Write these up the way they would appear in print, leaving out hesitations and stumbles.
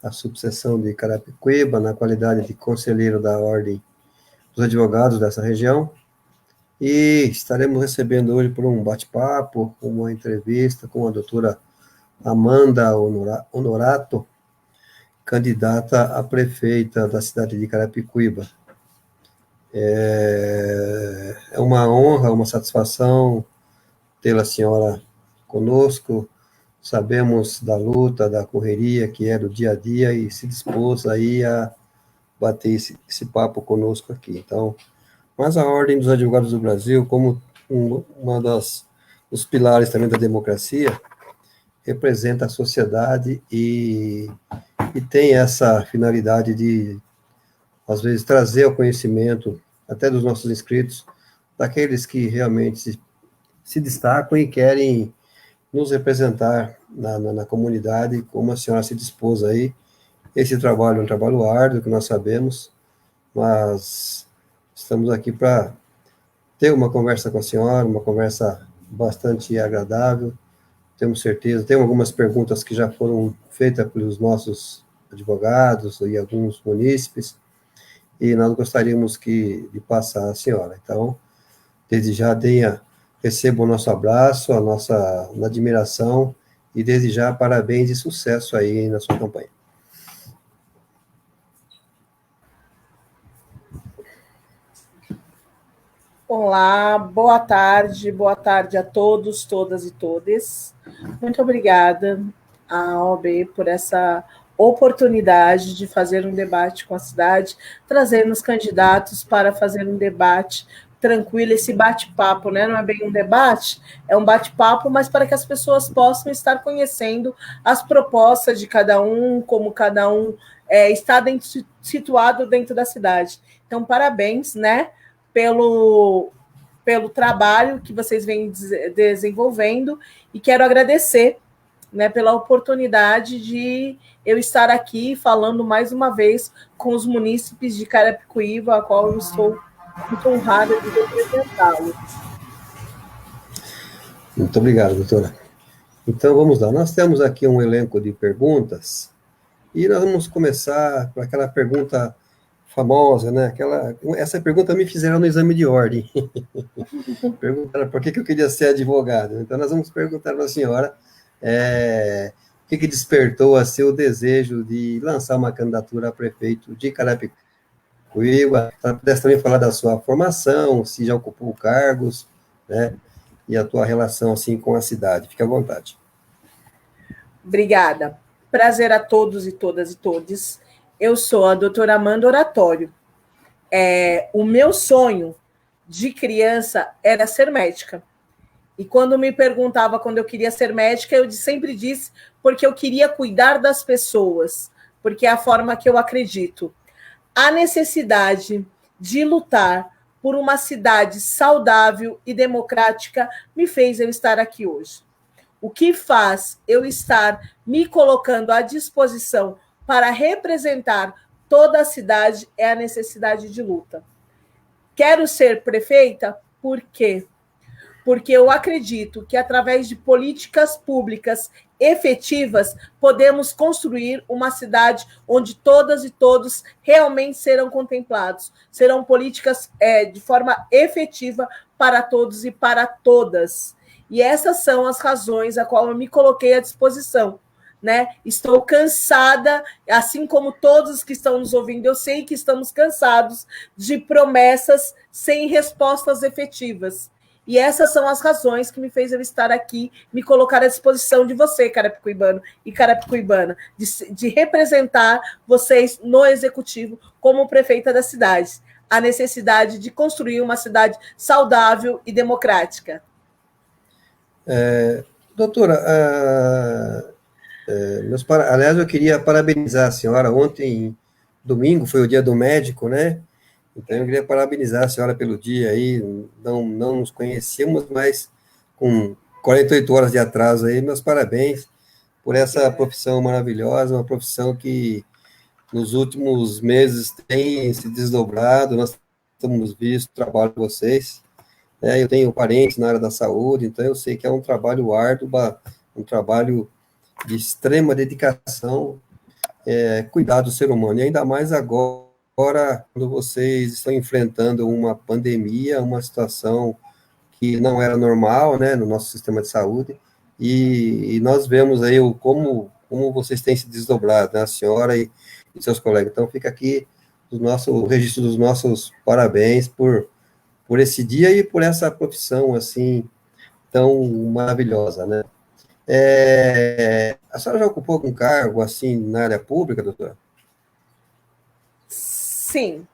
a subseção de Carapicuíba, na qualidade de conselheiro da Ordem dos Advogados dessa região, e estaremos recebendo hoje por um bate-papo, uma entrevista com a doutora Amanda Honorato, candidata a prefeita da cidade de Carapicuíba. É uma honra, uma satisfação tê-la senhora conosco. Sabemos da luta, da correria que é do dia a dia e se dispôs aí a bater esse papo conosco aqui. Então, mas a Ordem dos Advogados do Brasil, como uma dos pilares também da democracia, representa a sociedade e tem essa finalidade de, às vezes, trazer ao conhecimento, até dos nossos inscritos, daqueles que realmente se destacam e querem nos representar na comunidade, como a senhora se dispôs aí. Esse trabalho é um trabalho árduo, que nós sabemos, mas estamos aqui para ter uma conversa com a senhora, uma conversa bastante agradável. Temos certeza, tem algumas perguntas que já foram feitas pelos nossos advogados e alguns munícipes, e nós gostaríamos de passar à senhora. Então, desde já receba o nosso abraço, a nossa admiração, e desde já parabéns e sucesso aí na sua campanha. Olá, boa tarde a todos, todas e todes. Muito obrigada à OAB por essa oportunidade de fazer um debate com a cidade, trazendo os candidatos para fazer um debate tranquilo, esse bate-papo, né? Não é bem um debate, é um bate-papo, mas para que as pessoas possam estar conhecendo as propostas de cada um, como cada um está situado dentro da cidade. Então, parabéns, né? Pelo trabalho que vocês vêm desenvolvendo, e quero agradecer, né, pela oportunidade de eu estar aqui falando mais uma vez com os munícipes de Carapicuíba, a qual eu estou muito honrada de representá-los. Muito obrigado, doutora. Então, vamos lá. Nós temos aqui um elenco de perguntas, e nós vamos começar com aquela pergunta famosa, né? Essa pergunta me fizeram no exame de ordem. Perguntaram por que eu queria ser advogado. Então, nós vamos perguntar para a senhora o que despertou a seu desejo de lançar uma candidatura a prefeito de Carapicuíba. Ela pudesse também falar da sua formação, se já ocupou cargos, né? E a tua relação, assim, com a cidade. Fique à vontade. Obrigada. Prazer a todos e todas e todes. Eu sou a doutora Amanda Oratório. O meu sonho de criança era ser médica. E quando me perguntava quando eu queria ser médica, eu sempre disse porque eu queria cuidar das pessoas, porque é a forma que eu acredito. A necessidade de lutar por uma cidade saudável e democrática me fez eu estar aqui hoje. O que faz eu estar me colocando à disposição para representar toda a cidade é a necessidade de luta. Quero ser prefeita por quê? Porque eu acredito que, através de políticas públicas efetivas, podemos construir uma cidade onde todas e todos realmente serão contemplados. Serão políticas de forma efetiva para todos e para todas. E essas são as razões a qual eu me coloquei à disposição. Né? Estou cansada, assim como todos que estão nos ouvindo, eu sei que estamos cansados de promessas sem respostas efetivas. E essas são as razões que me fez eu estar aqui, me colocar à disposição de você, carapicuibano e carapicuibana, de representar vocês no executivo como prefeita da cidade. A necessidade de construir uma cidade saudável e democrática. Doutora, aliás, eu queria parabenizar a senhora. Ontem, domingo, foi o dia do médico, né? Então, eu queria parabenizar a senhora pelo dia aí. Não nos conhecíamos, mas com 48 horas de atraso aí, meus parabéns por essa profissão maravilhosa, uma profissão que nos últimos meses tem se desdobrado. Nós temos visto o trabalho de vocês. Eu tenho parentes na área da saúde, então eu sei que é um trabalho árduo, um trabalho de extrema dedicação cuidar do ser humano, e ainda mais agora, quando vocês estão enfrentando uma pandemia, uma situação que não era normal, né, no nosso sistema de saúde, e nós vemos aí como vocês têm se desdobrado, né, a senhora e seus colegas. Então, fica aqui o registro dos nossos parabéns por esse dia e por essa profissão, assim, tão maravilhosa, né? A senhora já ocupou algum cargo, assim, na área pública, doutora? Sim.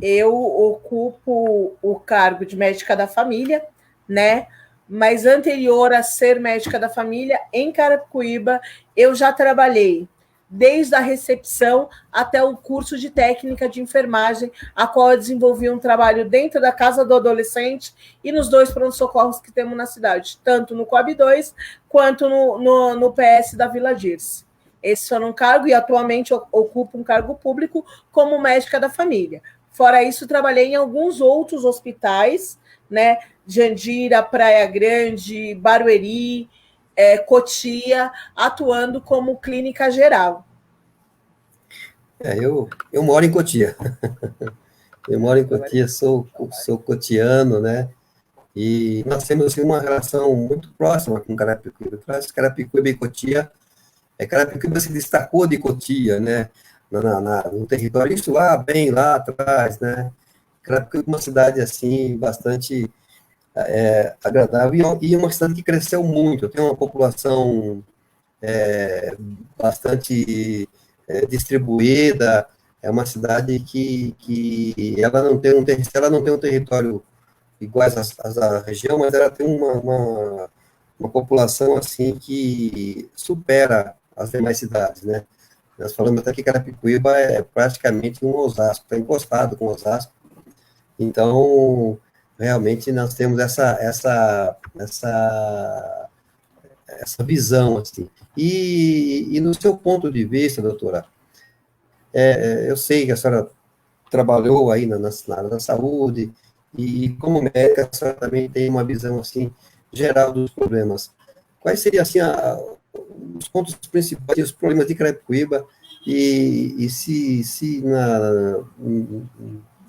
Eu ocupo o cargo de médica da família, né? Mas anterior a ser médica da família, em Carapicuíba, eu já trabalhei desde a recepção até o curso de técnica de enfermagem, a qual eu desenvolvi um trabalho dentro da Casa do Adolescente e nos 2 pronto-socorros que temos na cidade, tanto no COAB 2 quanto no PS da Vila Dirce. Esse foi um cargo e atualmente ocupo um cargo público como médica da família. Fora isso, trabalhei em alguns outros hospitais, né? Jandira, Praia Grande, Barueri, Cotia, atuando como clínica geral. Eu moro em Cotia. Eu moro em Cotia, sou cotiano, né? E nós temos assim, uma relação muito próxima com Carapicuíba. Carapicuíba e Cotia, Carapicuíba se destacou de Cotia, né? No território, isso bem lá atrás, né? Carapicuíba é uma cidade, assim, bastante agradável e uma cidade que cresceu muito, tem uma população bastante distribuída, é uma cidade que ela não tem ela não tem um território iguais à região, mas ela tem uma população assim que supera as demais cidades, né? Nós falamos até que Carapicuíba é praticamente um Osasco, está encostado com Osasco, então realmente nós temos essa visão assim. E no seu ponto de vista, doutora, eu sei que a senhora trabalhou aí na área da saúde, e como médica, a senhora também tem uma visão, assim, geral dos problemas. Quais seriam, assim, os pontos principais, os problemas de Carapicuíba, e se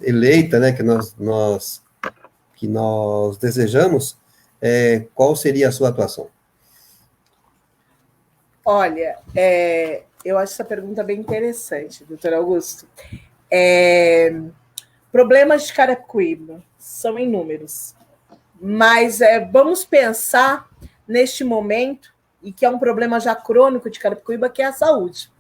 eleita, né, que nós desejamos, qual seria a sua atuação? Olha, eu acho essa pergunta bem interessante, doutor Augusto. Problemas de Carapicuíba são inúmeros, mas vamos pensar neste momento, e que é um problema já crônico de Carapicuíba, que é a saúde,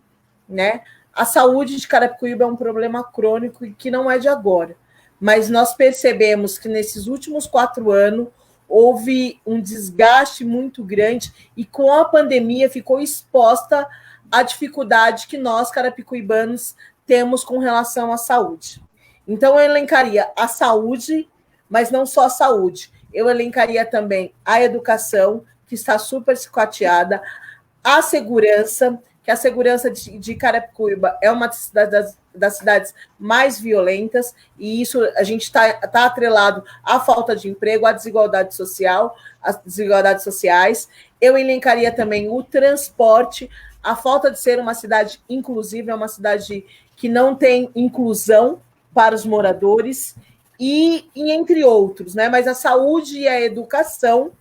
né? A saúde de Carapicuíba é um problema crônico e que não é de agora, mas nós percebemos que nesses últimos 4 anos houve um desgaste muito grande e com a pandemia ficou exposta à dificuldade que nós, carapicuibanos, temos com relação à saúde. Então, eu elencaria a saúde, mas não só a saúde. Eu elencaria também a educação, que está super cicateada, a segurança, que a segurança de Carapicuíba é uma das cidades mais violentas, e isso a gente está atrelado à falta de emprego, à desigualdade social, às desigualdades sociais. Eu elencaria também o transporte, a falta de ser uma cidade inclusiva, é uma cidade que não tem inclusão para os moradores, e entre outros, né? Mas a saúde e a educação,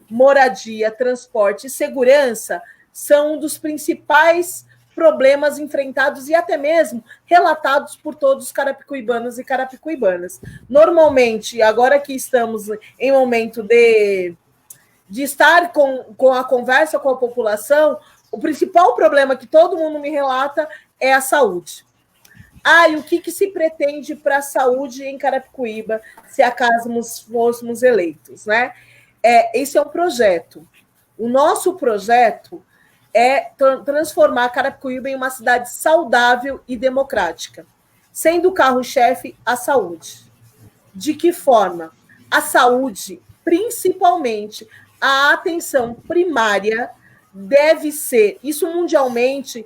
moradia, transporte e segurança são um dos principais problemas enfrentados e até mesmo relatados por todos os carapicuibanos e carapicuibanas. Normalmente, agora que estamos em momento de estar com a conversa com a população, o principal problema que todo mundo me relata é a saúde. E o que se pretende para a saúde em Carapicuíba se acaso fôssemos eleitos, né? Esse é um projeto. O nosso projeto é transformar Carapicuíba em uma cidade saudável e democrática, sendo o carro-chefe a saúde. De que forma? A saúde, principalmente a atenção primária, deve ser, isso mundialmente,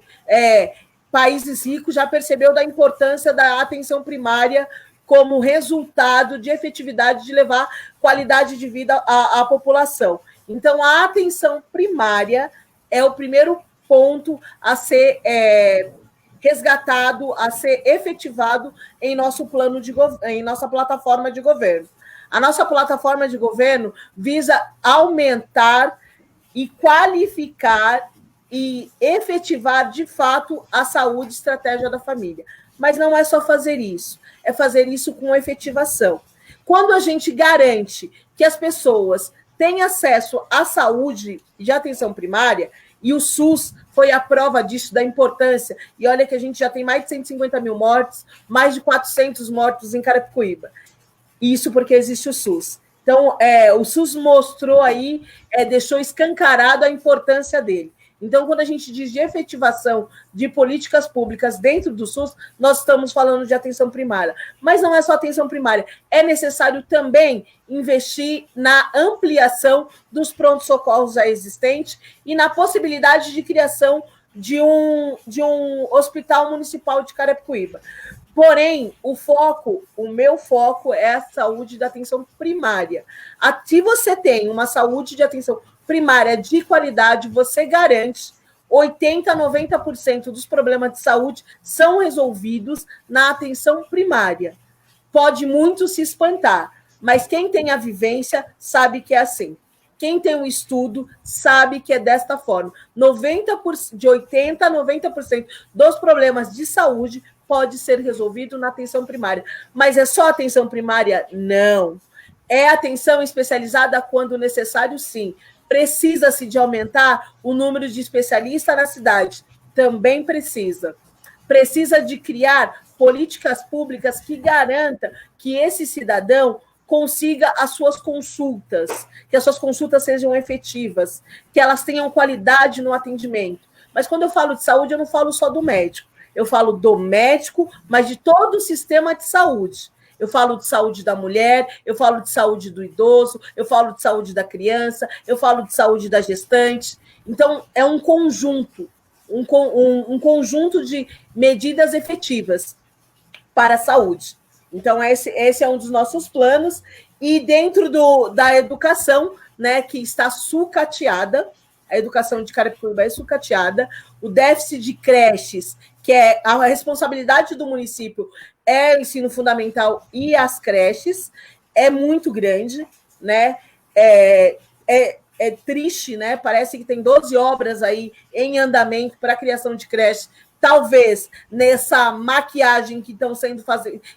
países ricos já percebeu da importância da atenção primária como resultado de efetividade de levar qualidade de vida à população. Então, a atenção primária é o primeiro ponto a ser resgatado, a ser efetivado em nosso plano em nossa plataforma de governo. A nossa plataforma de governo visa aumentar e qualificar e efetivar, de fato, a saúde e estratégia da família. Mas não é só fazer isso, é fazer isso com efetivação. Quando a gente garante que as pessoas têm acesso à saúde de atenção primária, e o SUS foi a prova disso, da importância, e olha que a gente já tem mais de 150 mil mortes, mais de 400 mortos em Carapicuíba. Isso porque existe o SUS. Então, o SUS mostrou aí, deixou escancarado a importância dele. Então, quando a gente diz de efetivação de políticas públicas dentro do SUS, nós estamos falando de atenção primária. Mas não é só atenção primária, é necessário também investir na ampliação dos prontos-socorros já existentes e na possibilidade de criação de um hospital municipal de Carapicuíba. Porém, o meu foco é a saúde da atenção primária. Se você tem uma saúde de atenção primária de qualidade, você garante 80% a 90% dos problemas de saúde são resolvidos na atenção primária. Pode muito se espantar, mas quem tem a vivência sabe que é assim. Quem tem um estudo sabe que é desta forma. De 80% a 90% dos problemas de saúde pode ser resolvido na atenção primária. Mas é só atenção primária? Não. É atenção especializada quando necessário, sim. Precisa-se de aumentar o número de especialistas na cidade? Também precisa. Precisa de criar políticas públicas que garantam que esse cidadão consiga as suas consultas, que as suas consultas sejam efetivas, que elas tenham qualidade no atendimento. Mas quando eu falo de saúde, eu não falo só do médico. Eu falo do médico, mas de todo o sistema de saúde. Eu falo de saúde da mulher, eu falo de saúde do idoso, eu falo de saúde da criança, eu falo de saúde da gestante. Então, é um conjunto, um conjunto de medidas efetivas para a saúde. Então, esse é um dos nossos planos. E dentro da educação, né, que está sucateada, a educação de Carapicuíba é sucateada, o déficit de creches, que é a responsabilidade do município, é o ensino fundamental e as creches, é muito grande, né? É triste, né? Parece que tem 12 obras aí em andamento para a criação de creches. Talvez nessa maquiagem que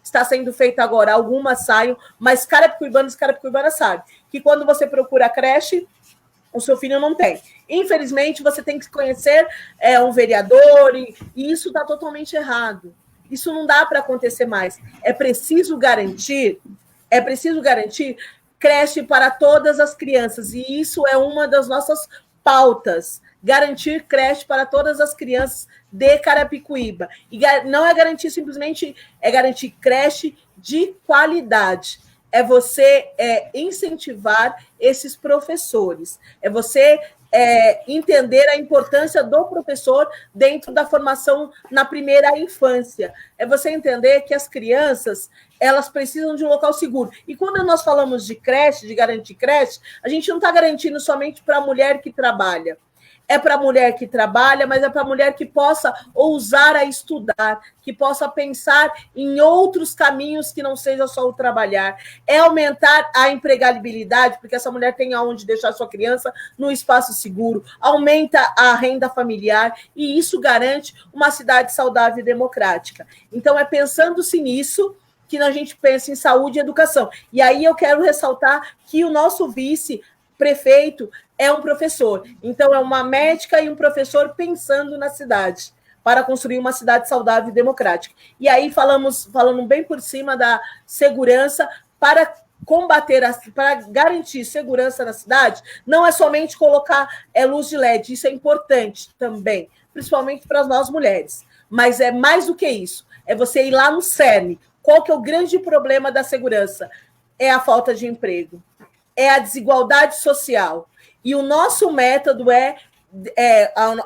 está sendo feita agora, algumas saiam, mas carapicuibanos e carapicuibanas sabem que quando você procura creche, o seu filho não tem. Infelizmente, você tem que conhecer um vereador, e isso está totalmente errado. Isso não dá para acontecer mais. É preciso garantir creche para todas as crianças, e isso é uma das nossas pautas. Garantir creche para todas as crianças de Carapicuíba. E não é garantir simplesmente, é garantir creche de qualidade. É você incentivar esses professores. É você entender a importância do professor dentro da formação na primeira infância. É você entender que as crianças, elas precisam de um local seguro. E quando nós falamos de creche, de garantir creche, a gente não está garantindo somente para a mulher que trabalha. É para a mulher que trabalha, mas é para a mulher que possa ousar a estudar, que possa pensar em outros caminhos que não seja só o trabalhar. É aumentar a empregabilidade, porque essa mulher tem aonde deixar sua criança no espaço seguro, aumenta a renda familiar, e isso garante uma cidade saudável e democrática. Então, é pensando-se nisso que a gente pensa em saúde e educação. E aí eu quero ressaltar que o nosso vice-prefeito é um professor. Então, é uma médica e um professor pensando na cidade, para construir uma cidade saudável e democrática. E aí, falando bem por cima da segurança, para para garantir segurança na cidade, não é somente colocar luz de LED, isso é importante também, principalmente para nós mulheres. Mas é mais do que isso, é você ir lá no cerne. Qual que é o grande problema da segurança? É a falta de emprego, é a desigualdade social. E o nosso método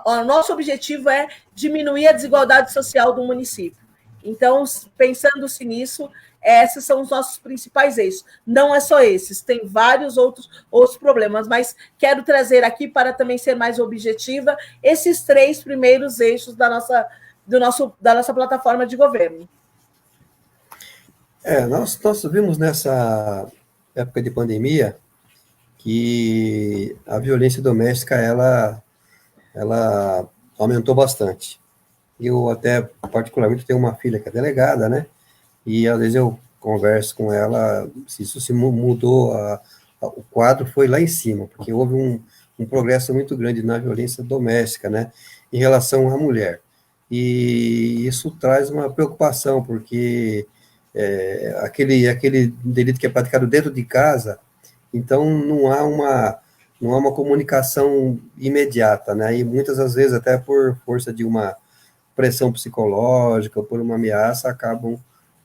o nosso objetivo é diminuir a desigualdade social do município. Então, pensando-se nisso, esses são os nossos principais eixos. Não é só esses, tem vários outros problemas, mas quero trazer aqui, para também ser mais objetiva, esses 3 primeiros eixos da nossa plataforma de governo. Nós vimos nessa época de pandemia que a violência doméstica, ela aumentou bastante. Eu até, particularmente, tenho uma filha que é delegada, né? E às vezes eu converso com ela, se isso se mudou, o quadro foi lá em cima, porque houve um progresso muito grande na violência doméstica, né? Em relação à mulher. E isso traz uma preocupação, porque aquele delito que é praticado dentro de casa, então não há uma comunicação imediata, né? E muitas das vezes, até por força de uma pressão psicológica, ou por uma ameaça, acabam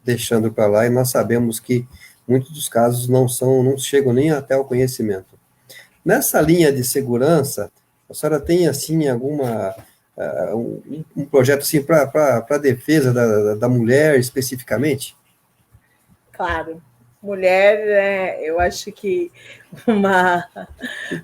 deixando para lá, e nós sabemos que muitos dos casos não chegam nem até o conhecimento. Nessa linha de segurança, a senhora tem, assim, um projeto, assim, para a defesa da mulher, especificamente? Claro. Mulher, eu acho que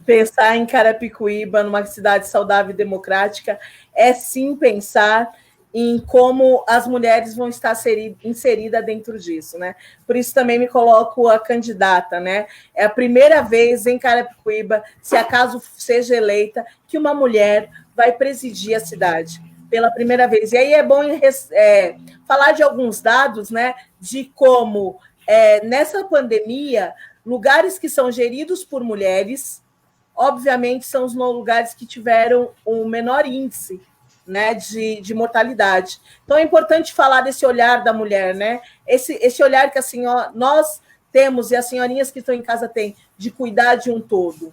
pensar em Carapicuíba, numa cidade saudável e democrática, é sim pensar em como as mulheres vão estar inseridas dentro disso, né? Por isso também me coloco a candidata, né? É a primeira vez em Carapicuíba, se acaso seja eleita, que uma mulher vai presidir a cidade, pela primeira vez. E aí é bom falar de alguns dados, né? De como, nessa pandemia, lugares que são geridos por mulheres, obviamente, são os lugares que tiveram o menor índice, né, de mortalidade. Então, é importante falar desse olhar da mulher, né? Esse olhar que assim, nós temos, e as senhorinhas que estão em casa têm, de cuidar de um todo.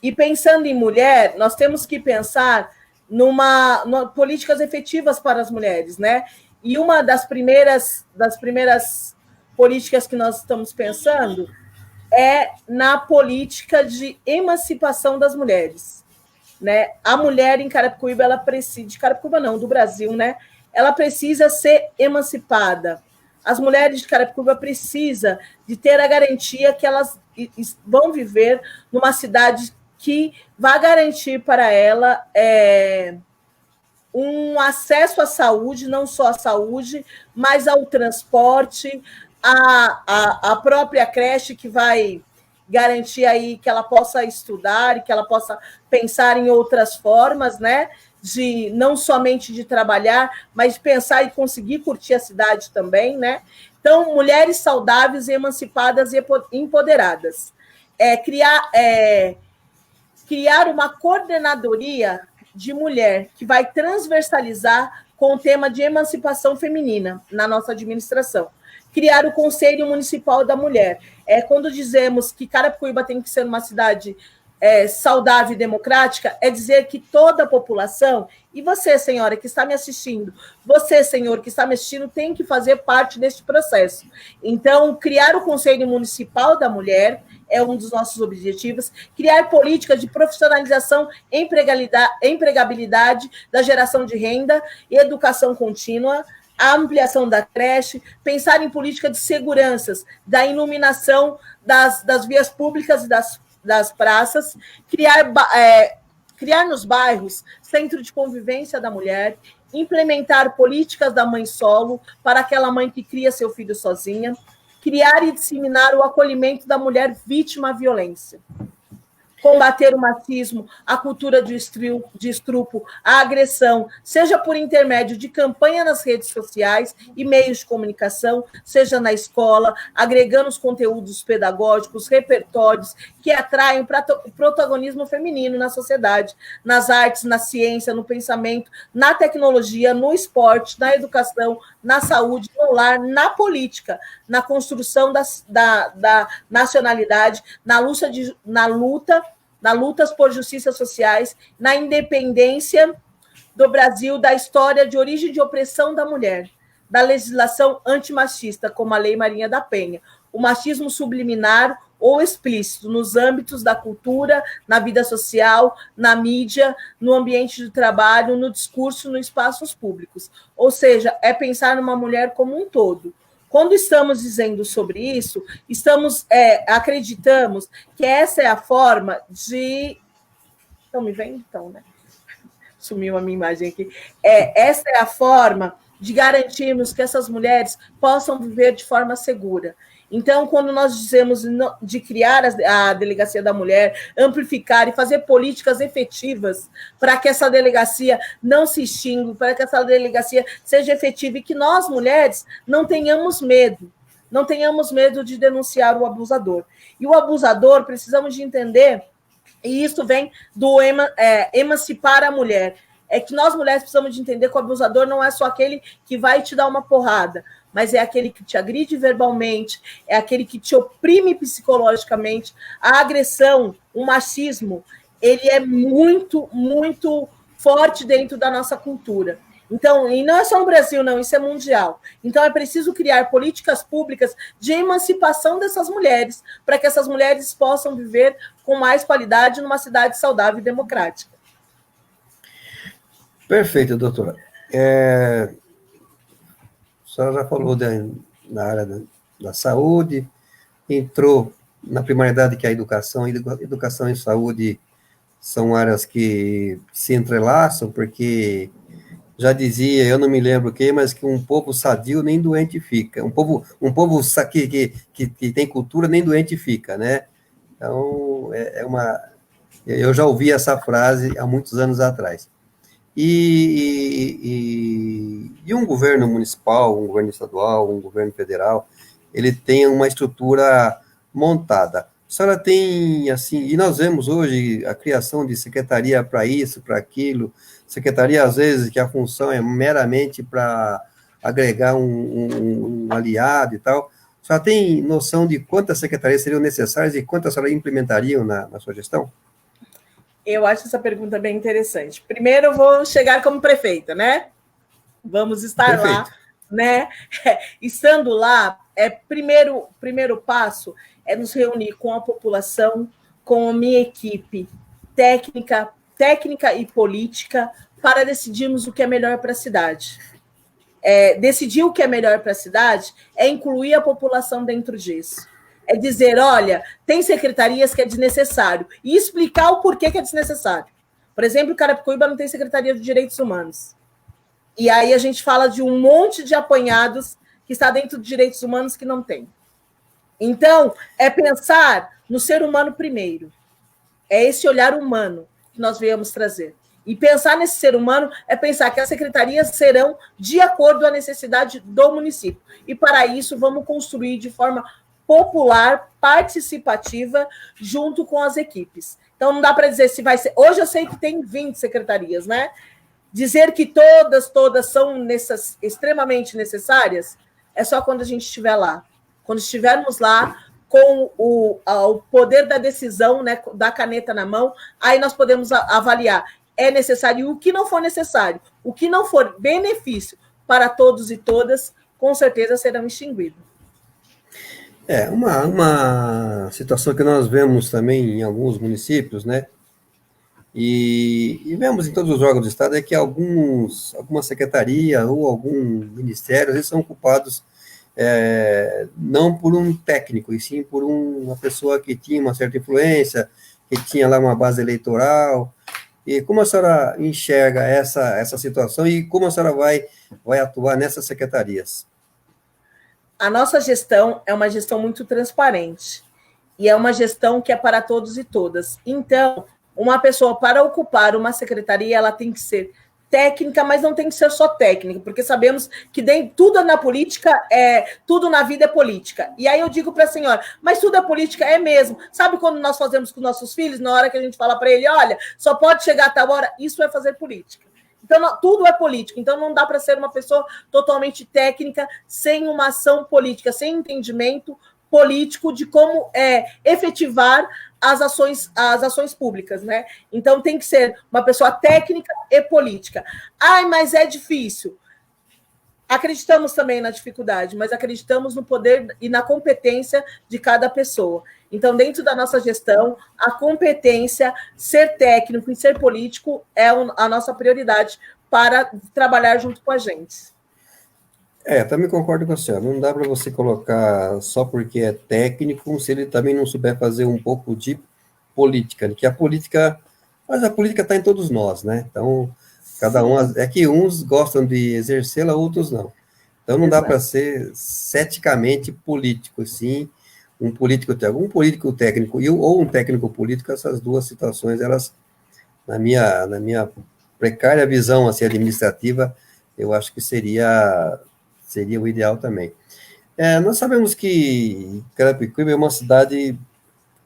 E pensando em mulher, nós temos que pensar numa políticas efetivas para as mulheres, né? E uma das primeiras políticas que nós estamos pensando é na política de emancipação das mulheres, né? A mulher em Carapicuíba, ela precisa, de Carapicuíba não, do Brasil, né? Ela precisa ser emancipada. As mulheres de Carapicuíba precisam de ter a garantia que elas vão viver numa cidade que vai garantir para ela um acesso à saúde, não só à saúde, mas ao transporte, a própria creche, que vai garantir aí que ela possa estudar e que ela possa pensar em outras formas, né? De não somente de trabalhar, mas de pensar e conseguir curtir a cidade também, né? Então, mulheres saudáveis, emancipadas e empoderadas. Criar uma coordenadoria de mulher que vai transversalizar com o tema de emancipação feminina na nossa administração. Criar o Conselho Municipal da Mulher. Quando dizemos que Carapicuíba tem que ser uma cidade saudável e democrática, é dizer que toda a população, e você, senhora, que está me assistindo, você, senhor, que está me assistindo, tem que fazer parte deste processo. Então, criar o Conselho Municipal da Mulher é um dos nossos objetivos, criar políticas de profissionalização, empregabilidade, da geração de renda e educação contínua, a ampliação da creche, pensar em política de seguranças, da iluminação das vias públicas e das praças, criar nos bairros centro de convivência da mulher, implementar políticas da mãe solo para aquela mãe que cria seu filho sozinha, criar e disseminar o acolhimento da mulher vítima da violência, combater o machismo, a cultura de estupro, a agressão, seja por intermédio de campanha nas redes sociais e meios de comunicação, seja na escola, agregando os conteúdos pedagógicos, repertórios que atraem o protagonismo feminino na sociedade, nas artes, na ciência, no pensamento, na tecnologia, no esporte, na educação, na saúde, no lar, na política, na construção da nacionalidade, na lutas por justiças sociais, na independência do Brasil, da história de origem de opressão da mulher, da legislação antimachista, como a Lei Maria da Penha, o machismo subliminar ou explícito nos âmbitos da cultura, na vida social, na mídia, no ambiente de trabalho, no discurso, nos espaços públicos. Ou seja, é pensar numa mulher como um todo, Quando estamos dizendo sobre isso, acreditamos que essa é a forma de... Estão me vendo? Então, né? Sumiu a minha imagem aqui. Essa é a forma de garantirmos que essas mulheres possam viver de forma segura. Então, quando nós dizemos de criar a Delegacia da Mulher, amplificar e fazer políticas efetivas para que essa delegacia não se extinga, para que essa delegacia seja efetiva e que nós, mulheres, não tenhamos medo de denunciar o abusador. E o abusador, precisamos de entender, e isso vem do emancipar a mulher, é que nós, mulheres, precisamos de entender que o abusador não é só aquele que vai te dar uma porrada, mas é aquele que te agride verbalmente, é aquele que te oprime psicologicamente. A agressão, o machismo, ele é muito, muito forte dentro da nossa cultura. Então, e não é só no Brasil, não, isso é mundial. Então, é preciso criar políticas públicas de emancipação dessas mulheres, para que essas mulheres possam viver com mais qualidade numa cidade saudável e democrática. Perfeito, doutora. A senhora já falou na área da saúde, entrou na primariedade, que é a educação, e educação e saúde são áreas que se entrelaçam, porque já dizia, eu não me lembro quem, mas que um povo sadio nem doente fica, um povo que tem cultura nem doente fica, né? Então, eu já ouvi essa frase há muitos anos atrás. E um governo municipal, um governo estadual, um governo federal, ele tem uma estrutura montada. A senhora tem, assim, e nós vemos hoje a criação de secretaria para isso, para aquilo, secretaria, às vezes, que a função é meramente para agregar um aliado e tal. A senhora tem noção de quantas secretarias seriam necessárias e quantas a senhora implementariam na sua gestão? Eu acho essa pergunta bem interessante. Primeiro, eu vou chegar como prefeita, né? Vamos estar Perfeito. Lá, né? Estando lá, primeiro passo é nos reunir com a população, com a minha equipe técnica e política, para decidirmos o que é melhor para a cidade. Decidir o que é melhor para a cidade é incluir a população dentro disso. É dizer, olha, tem secretarias que é desnecessário, e explicar o porquê que é desnecessário. Por exemplo, Carapicuíba não tem Secretaria de Direitos Humanos. E aí a gente fala de um monte de apanhados que está dentro de direitos humanos que não tem. Então, é pensar no ser humano primeiro. É esse olhar humano que nós viemos trazer. E pensar nesse ser humano é pensar que as secretarias serão de acordo com a necessidade do município. E, para isso, vamos construir de forma popular, participativa, junto com as equipes. Então, não dá para dizer se vai ser... Hoje eu sei que tem 20 secretarias, né? Dizer que todas são extremamente necessárias é só quando a gente estiver lá. Quando estivermos lá, com o poder da decisão, né, da caneta na mão, aí nós podemos avaliar. É necessário, e o que não for necessário, o que não for benefício para todos e todas, com certeza serão extinguidos. Uma situação que nós vemos também em alguns municípios, né? E vemos em todos os órgãos do Estado é que alguma secretaria ou algum ministério, eles são ocupados não por um técnico, e sim por uma pessoa que tinha uma certa influência, que tinha lá uma base eleitoral. E como a senhora enxerga essa situação e como a senhora vai atuar nessas secretarias? A nossa gestão é uma gestão muito transparente e é uma gestão que é para todos e todas. Então, uma pessoa, para ocupar uma secretaria, ela tem que ser técnica, mas não tem que ser só técnica, porque sabemos que tudo na política, tudo na vida é política. E aí eu digo para a senhora, mas tudo é política? É mesmo. Sabe quando nós fazemos com nossos filhos, na hora que a gente fala para ele, olha, só pode chegar a tal hora, isso é fazer política. Então, tudo é político. Então, não dá para ser uma pessoa totalmente técnica, sem uma ação política, sem entendimento político de como efetivar as ações públicas, né? Então, tem que ser uma pessoa técnica e política. Ai, mas é difícil. Acreditamos também na dificuldade, mas acreditamos no poder e na competência de cada pessoa. Então, dentro da nossa gestão, a competência, ser técnico e ser político é a nossa prioridade para trabalhar junto com a gente. Também concordo com a senhora. Não dá para você colocar só porque é técnico, se ele também não souber fazer um pouco de política, que a política, mas a política está em todos nós, né? Então, cada um, Sim, é que uns gostam de exercê-la, outros não. Então, não dá para exato. ser ceticamente político, sim, um político técnico ou um técnico político, essas duas situações, elas, na minha precária visão assim, administrativa, eu acho que seria o ideal também. Nós sabemos que Carapicuíba é uma cidade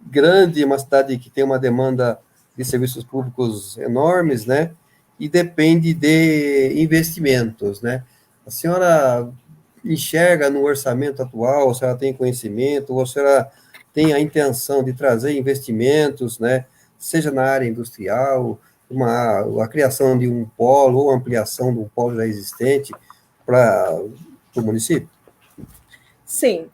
grande, uma cidade que tem uma demanda de serviços públicos enormes, né? E depende de investimentos, né? A senhora enxerga no orçamento atual, a senhora tem conhecimento, ou a senhora tem a intenção de trazer investimentos, né? Seja na área industrial, a criação de um polo ou ampliação de um polo já existente para o município? Sim,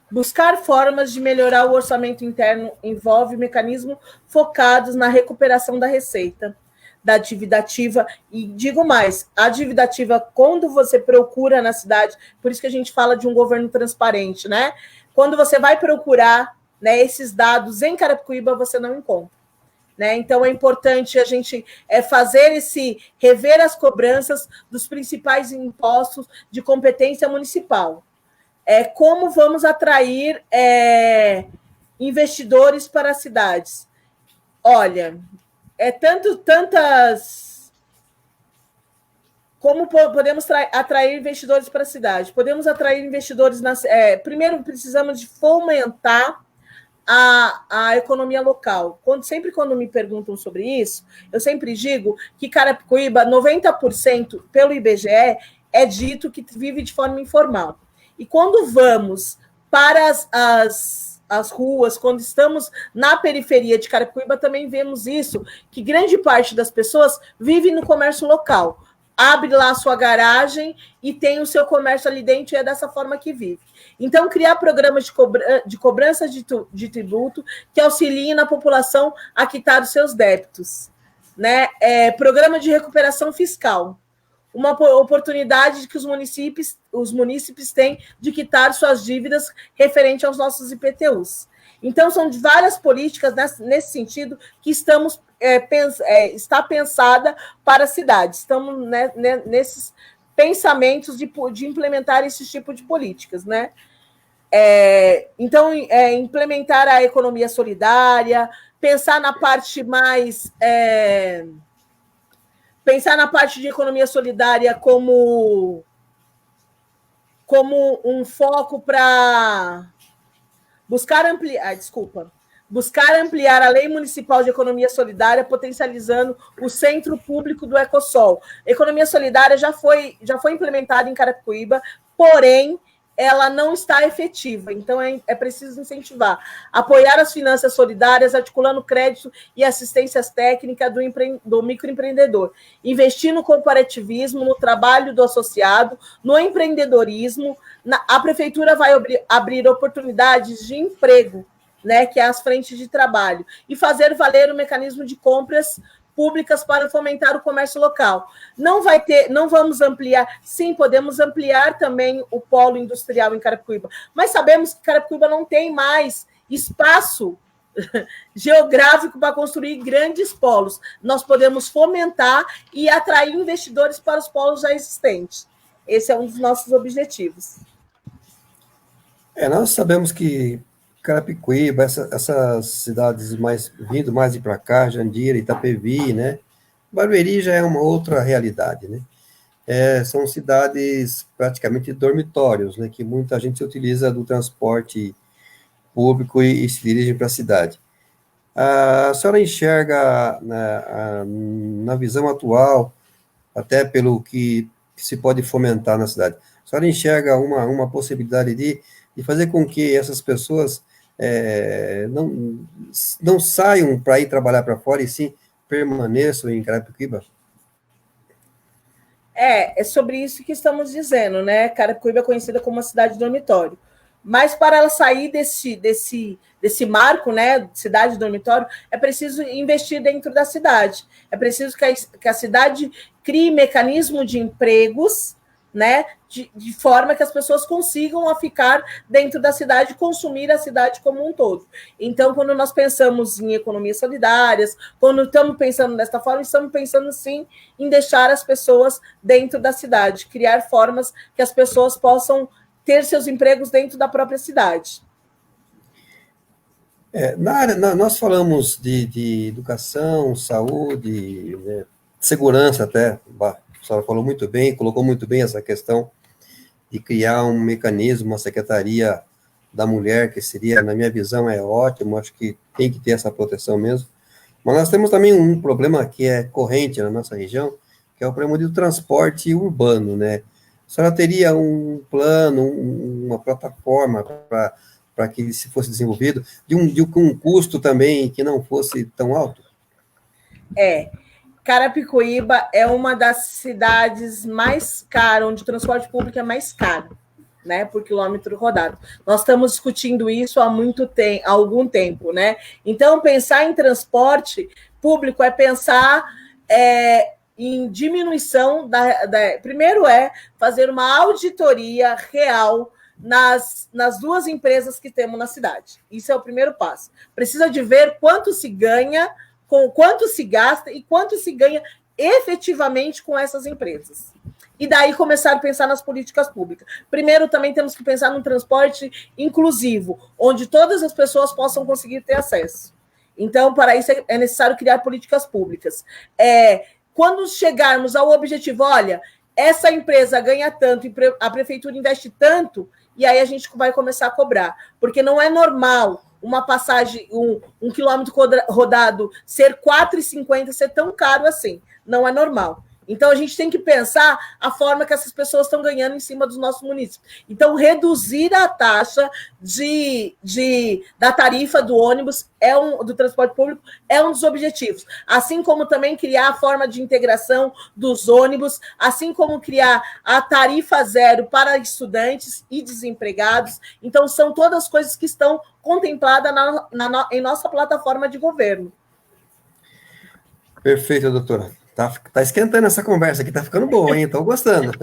buscar formas de melhorar o orçamento interno envolve mecanismos focados na recuperação da receita, da dívida ativa, e digo mais, a dívida ativa, quando você procura na cidade, por isso que a gente fala de um governo transparente, né? Quando você vai procurar, né, esses dados em Carapicuíba, você não encontra. Né? Então é importante a gente rever as cobranças dos principais impostos de competência municipal. Como vamos atrair investidores para as cidades? Olha, tantas. Como podemos atrair investidores para a cidade? Podemos atrair investidores primeiro, precisamos de fomentar a economia local. Sempre quando me perguntam sobre isso, eu sempre digo que Carapicuíba, 90% pelo IBGE, é dito que vive de forma informal. E quando vamos para as ruas, quando estamos na periferia de Carapicuíba, também vemos isso, que grande parte das pessoas vive no comércio local. Abre lá a sua garagem e tem o seu comércio ali dentro, e é dessa forma que vive. Então, criar programas de cobrança de tributo que auxiliem na população a quitar os seus débitos. Né? Programa de recuperação fiscal. Uma oportunidade que os munícipes têm de quitar suas dívidas referente aos nossos IPTUs. Então, são várias políticas nesse sentido que está pensada para a cidade. Estamos, né, nesses pensamentos de implementar esse tipo de políticas, né? Então, implementar a economia solidária, pensar na parte mais... pensar na parte de economia solidária como um foco para buscar ampliar a Lei Municipal de Economia Solidária, potencializando o Centro Público do Ecosol. A economia solidária já foi implementada em Carapicuíba, porém, ela não está efetiva, então é preciso incentivar. Apoiar as finanças solidárias, articulando crédito e assistências técnicas do microempreendedor. Investir no cooperativismo, no trabalho do associado, no empreendedorismo. A prefeitura vai abrir oportunidades de emprego, né, que é as frentes de trabalho, e fazer valer o mecanismo de compras públicas para fomentar o comércio local. Não vamos ampliar, sim, podemos ampliar também o polo industrial em Carapicuíba, mas sabemos que Carapicuíba não tem mais espaço geográfico para construir grandes polos. Nós podemos fomentar e atrair investidores para os polos já existentes. Esse é um dos nossos objetivos. Nós sabemos que Carapicuíba, essas cidades vindo mais para cá, Jandira, Itapevi, né? Barueri já é uma outra realidade, né? São cidades praticamente dormitórios, né? Que muita gente se utiliza do transporte público e se dirige para a cidade. A senhora enxerga na visão atual, até pelo que se pode fomentar na cidade, a senhora enxerga uma possibilidade de fazer com que essas pessoas não saiam para ir trabalhar para fora e sim permaneçam em Carapicuíba? É sobre isso que estamos dizendo, né? Carapicuíba é conhecida como uma cidade dormitório. Mas para ela sair desse marco, né, cidade dormitório, é preciso investir dentro da cidade. É preciso que a cidade crie mecanismo de empregos, né? De forma que as pessoas consigam ficar dentro da cidade e consumir a cidade como um todo. Então, quando nós pensamos em economias solidárias, quando estamos pensando desta forma, estamos pensando, sim, em deixar as pessoas dentro da cidade, criar formas que as pessoas possam ter seus empregos dentro da própria cidade. Nós falamos de educação, saúde, né, segurança até, a senhora falou muito bem, colocou muito bem essa questão de criar um mecanismo, uma secretaria da mulher, que seria, na minha visão, é ótimo, acho que tem que ter essa proteção mesmo. Mas nós temos também um problema que é corrente na nossa região, que é o problema do transporte urbano, né? A senhora teria um plano, uma plataforma para que isso fosse desenvolvido, de um custo também que não fosse tão alto? Carapicuíba é uma das cidades mais caras, onde o transporte público é mais caro, né, por quilômetro rodado. Nós estamos discutindo isso há algum tempo, né? Então, pensar em transporte público é pensar em diminuição primeiro fazer uma auditoria real nas duas empresas que temos na cidade. Isso é o primeiro passo. Precisa de ver quanto se ganha, com quanto se gasta e quanto se ganha efetivamente com essas empresas. E daí começar a pensar nas políticas públicas. Primeiro, também temos que pensar num transporte inclusivo, onde todas as pessoas possam conseguir ter acesso. Então, para isso é necessário criar políticas públicas. Quando chegarmos ao objetivo, olha, essa empresa ganha tanto e a prefeitura investe tanto, e aí a gente vai começar a cobrar. Porque não é normal uma passagem, um quilômetro rodado ser R$4,50, ser tão caro assim. Não é normal. Então, a gente tem que pensar a forma que essas pessoas estão ganhando em cima dos nossos municípios. Então, reduzir a taxa da tarifa do ônibus, do transporte público, é um dos objetivos. Assim como também criar a forma de integração dos ônibus, assim como criar a tarifa zero para estudantes e desempregados. Então, são todas coisas que estão contempladas em nossa plataforma de governo. Perfeito, doutora. Tá esquentando essa conversa aqui, tá ficando boa, hein? Estou gostando.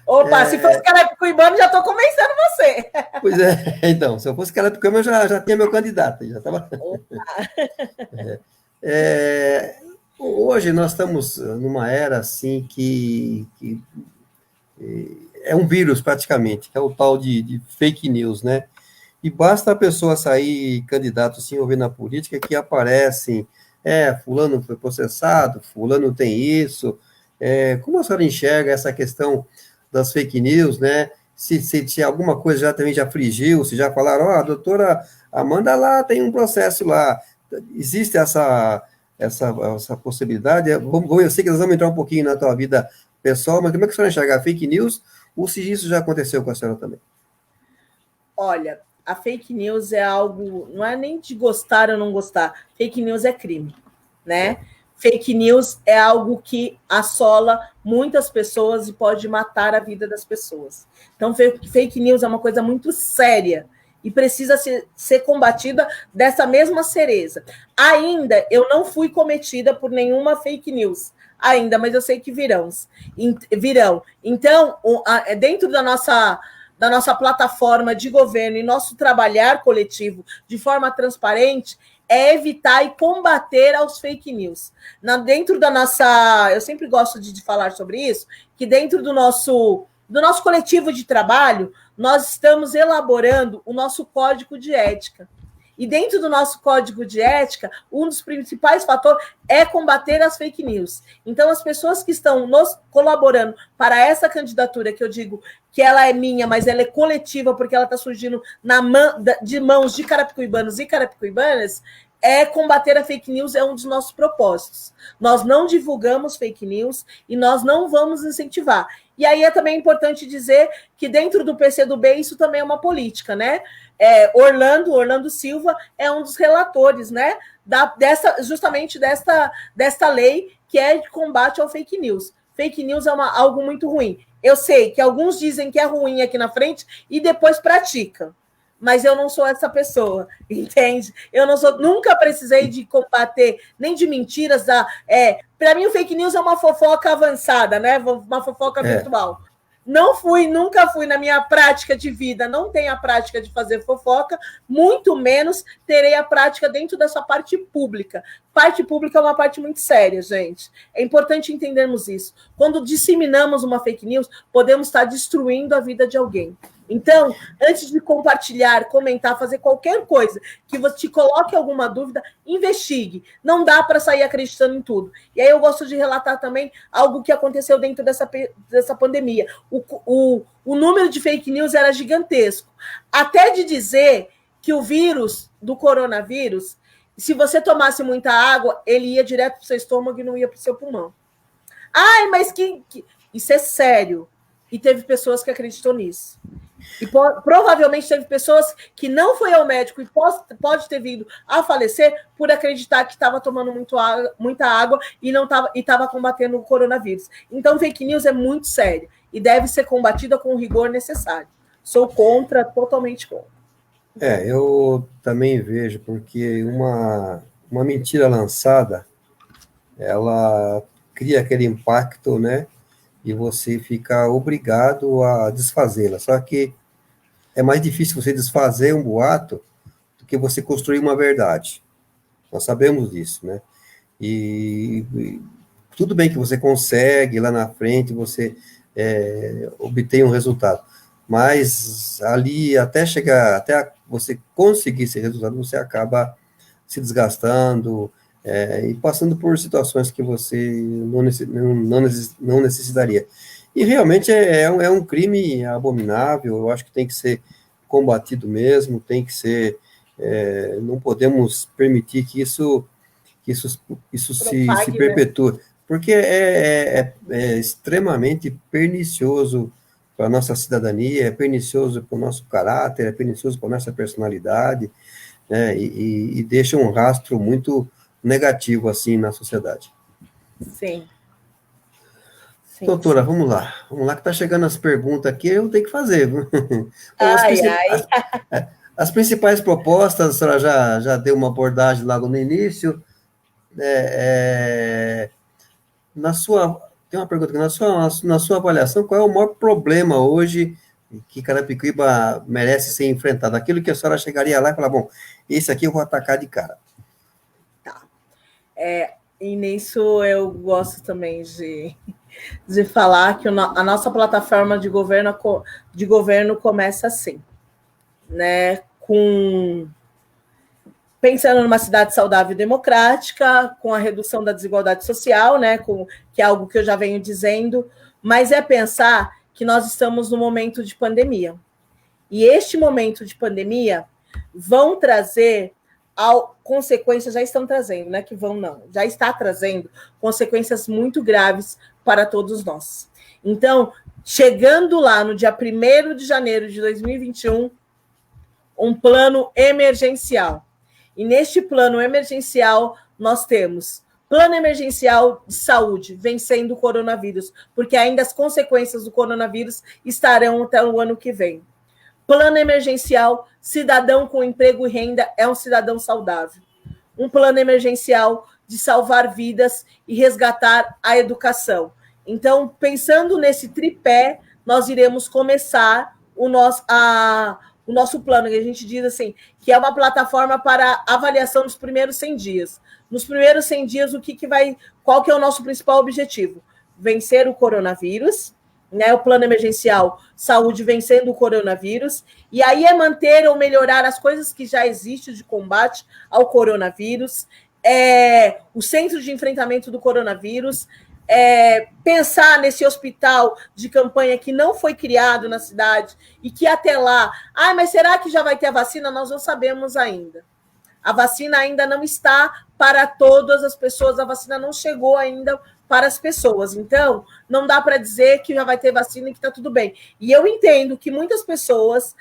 Opa, se fosse carapicuibano, já estou convencendo você. Pois é, então, se eu fosse carapicuibano, eu já tinha meu candidato. Já tava... Hoje nós estamos numa era, assim, que é um vírus, praticamente, que é o tal de fake news, né? E basta a pessoa sair candidato, se envolver na política, que aparecem... fulano foi processado, fulano tem isso. Como a senhora enxerga essa questão das fake news, né? Se alguma coisa também já afligiu, se já falaram, a doutora Amanda lá tem um processo lá. Existe essa possibilidade? Eu sei que nós vamos entrar um pouquinho na tua vida pessoal, mas como é que a senhora enxerga a fake news, ou se isso já aconteceu com a senhora também? Olha, a fake news é algo, não é nem de gostar ou não gostar, fake news é crime, né? Fake news é algo que assola muitas pessoas e pode matar a vida das pessoas. Então, fake news é uma coisa muito séria e precisa ser combatida dessa mesma sereza. Ainda, eu não fui cometida por nenhuma fake news, ainda, mas eu sei que virão. Então, dentro da nossa plataforma de governo e nosso trabalhar coletivo de forma transparente, é evitar e combater aos fake news. Dentro da nossa... Eu sempre gosto de falar sobre isso, que dentro do nosso coletivo de trabalho, nós estamos elaborando o nosso código de ética. E dentro do nosso código de ética, um dos principais fatores é combater as fake news. Então, as pessoas que estão nos colaborando para essa candidatura, que eu digo que ela é minha, mas ela é coletiva, porque ela está surgindo de mãos de carapicuibanos e carapicuibanas, combater a fake news é um dos nossos propósitos. Nós não divulgamos fake news e nós não vamos incentivar. E aí é também importante dizer que dentro do PCdoB isso também é uma política, né? Orlando Silva é um dos relatores, né? Justamente desta lei que é de combate ao fake news. Fake news é algo muito ruim. Eu sei que alguns dizem que é ruim aqui na frente e depois praticam. mas eu não sou essa pessoa, entende? Eu não sou, nunca precisei de combater nem de mentiras. Para mim, o fake news é uma fofoca avançada, né? Uma fofoca virtual. Nunca fui na minha prática de vida, não tenho a prática de fazer fofoca, muito menos terei a prática dentro dessa parte pública. Parte pública é uma parte muito séria, gente. É importante entendermos isso. Quando disseminamos uma fake news, podemos estar destruindo a vida de alguém. Então, antes de compartilhar, comentar, fazer qualquer coisa que você te coloque alguma dúvida, investigue. Não dá para sair acreditando em tudo. E aí eu gosto de relatar também algo que aconteceu dentro dessa pandemia. O número de fake news era gigantesco. Até de dizer que o vírus do coronavírus, se você tomasse muita água, ele ia direto para o seu estômago e não ia para o seu pulmão. Ai, mas isso é sério. E teve pessoas que acreditou nisso. E provavelmente teve pessoas que não foi ao médico e pode ter vindo a falecer por acreditar que estava tomando muita água e estava combatendo o coronavírus. Então, fake news é muito sério e deve ser combatida com o rigor necessário. Sou totalmente contra. Eu também vejo, porque uma mentira lançada, ela cria aquele impacto, né? E você fica obrigado a desfazê-la. Só que é mais difícil você desfazer um boato do que você construir uma verdade. Nós sabemos disso, né? E tudo bem que você consegue, lá na frente, você obtém um resultado. Mas ali, até você conseguir esse resultado, você acaba se desgastando, e passando por situações que você não necessitaria. E realmente é um crime abominável, eu acho que tem que ser combatido mesmo, tem que ser, não podemos permitir que isso se perpetue, né? Porque é extremamente pernicioso para a nossa cidadania, é pernicioso para o nosso caráter, é pernicioso para a nossa personalidade, né, e deixa um rastro muito negativo, assim, na sociedade. Sim. Doutora, vamos lá que está chegando as perguntas aqui, eu tenho que fazer. As principais propostas, a senhora já deu uma abordagem logo no início. Tem uma pergunta aqui, na sua avaliação, qual é o maior problema hoje que Carapicuíba merece ser enfrentado? Aquilo que a senhora chegaria lá e falar, bom, esse aqui eu vou atacar de cara. Tá. E nisso eu gosto também de falar que a nossa plataforma de governo começa assim, né? Pensando numa cidade saudável e democrática, com a redução da desigualdade social, né? Que é algo que eu já venho dizendo, mas é pensar que nós estamos no momento de pandemia. E este momento de pandemia vão trazer consequências, já estão trazendo, não é que vão, não, já está trazendo consequências muito graves para todos nós. Então, chegando lá no dia 1º de janeiro de 2021, um plano emergencial. E neste plano emergencial, nós temos plano emergencial de saúde, vencendo o coronavírus, porque ainda as consequências do coronavírus estarão até o ano que vem. Plano emergencial, cidadão com emprego e renda é um cidadão saudável. Um plano emergencial de salvar vidas e resgatar a educação. Então, pensando nesse tripé, nós iremos começar o nosso plano, que a gente diz assim, que é uma plataforma para avaliação dos primeiros 100 dias. Nos primeiros 100 dias, qual que é o nosso principal objetivo? Vencer o coronavírus, né, o plano emergencial saúde vencendo o coronavírus, e aí é manter ou melhorar as coisas que já existem de combate ao coronavírus, o centro de enfrentamento do coronavírus, pensar nesse hospital de campanha que não foi criado na cidade e que até lá, mas será que já vai ter a vacina? Nós não sabemos ainda. A vacina ainda não está para todas as pessoas, a vacina não chegou ainda para as pessoas. Então, não dá para dizer que já vai ter vacina e que está tudo bem. E eu entendo que muitas pessoas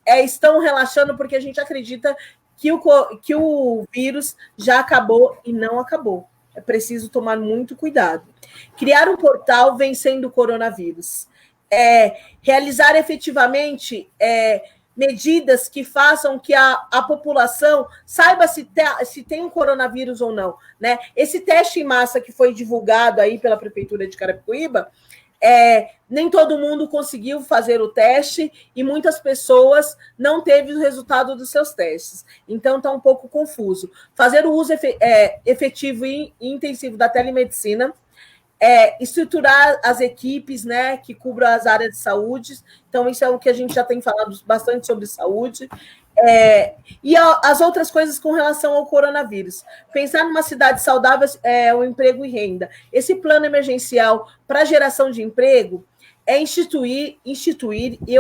estão relaxando porque a gente acredita que o vírus já acabou e não acabou. É preciso tomar muito cuidado. Criar um portal vencendo o coronavírus. Realizar efetivamente medidas que façam que a população saiba se tem um coronavírus ou não, né? Esse teste em massa que foi divulgado aí pela Prefeitura de Carapicuíba, nem todo mundo conseguiu fazer o teste e muitas pessoas não teve o resultado dos seus testes. Então, está um pouco confuso. Fazer o uso efetivo e intensivo da telemedicina, estruturar as equipes, né, que cubram as áreas de saúde. Então, isso é o que a gente já tem falado bastante sobre saúde. E as outras coisas com relação ao coronavírus. Pensar numa cidade saudável o emprego e renda. Esse plano emergencial para geração de emprego é instituir e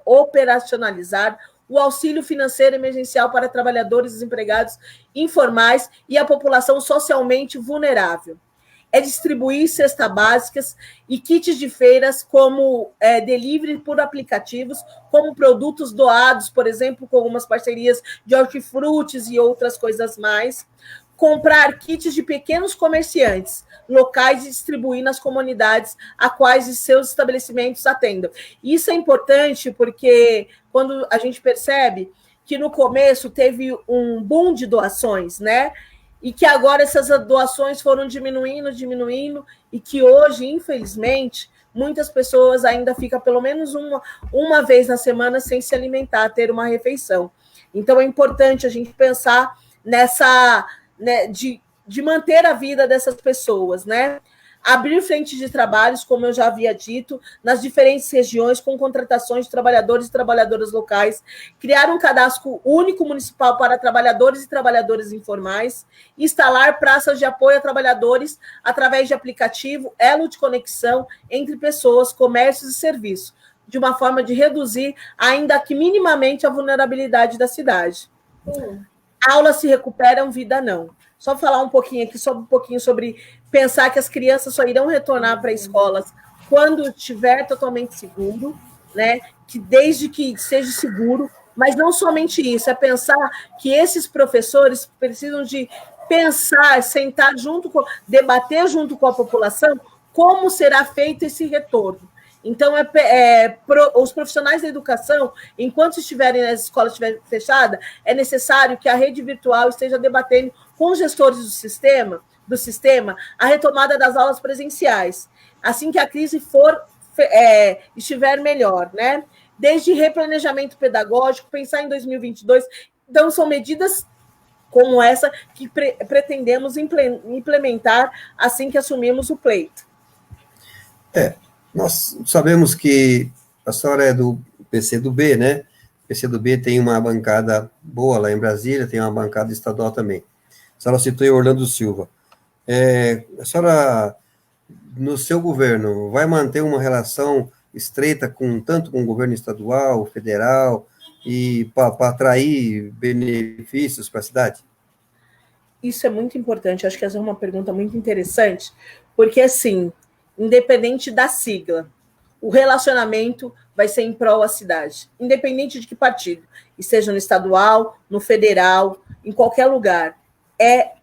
operacionalizar o auxílio financeiro emergencial para trabalhadores desempregados informais e a população socialmente vulnerável. É distribuir cestas básicas e kits de feiras como delivery por aplicativos, como produtos doados, por exemplo, com algumas parcerias de hortifrutis e outras coisas mais. Comprar kits de pequenos comerciantes locais e distribuir nas comunidades a quais os seus estabelecimentos atendam. Isso é importante porque quando a gente percebe que no começo teve um boom de doações, né? E que agora essas doações foram diminuindo, e que hoje, infelizmente, muitas pessoas ainda ficam pelo menos uma vez na semana sem se alimentar, ter uma refeição. Então, é importante a gente pensar nessa, né, de manter a vida dessas pessoas, né? Abrir frente de trabalhos, como eu já havia dito, nas diferentes regiões, com contratações de trabalhadores e trabalhadoras locais, criar um cadastro único municipal para trabalhadores e trabalhadoras informais, instalar praças de apoio a trabalhadores através de aplicativo, elo de conexão entre pessoas, comércios e serviços, de uma forma de reduzir, ainda que minimamente, a vulnerabilidade da cidade. Aulas se recuperam, vida não. Só falar um pouquinho aqui, sobre pensar que as crianças só irão retornar para escolas quando estiver totalmente seguro, né? Que desde que seja seguro, mas não somente isso, é pensar que esses professores precisam de pensar, sentar debater junto com a população como será feito esse retorno. Então, os profissionais da educação, enquanto estiverem as escolas estiverem fechadas, é necessário que a rede virtual esteja debatendo com os gestores do sistema a retomada das aulas presenciais, assim que a crise estiver melhor, né? Desde replanejamento pedagógico, pensar em 2022. Então, são medidas como essa que pretendemos implementar assim que assumimos o pleito. Nós sabemos que a senhora é do PCdoB, né? O PCdoB tem uma bancada boa lá em Brasília, tem uma bancada estadual também. A senhora citou Orlando Silva. A senhora, no seu governo, vai manter uma relação estreita tanto com o governo estadual, federal, e para atrair benefícios para a cidade? Isso é muito importante, acho que essa é uma pergunta muito interessante, porque, assim, independente da sigla, o relacionamento vai ser em prol à cidade, independente de que partido, esteja no estadual, no federal, em qualquer lugar, é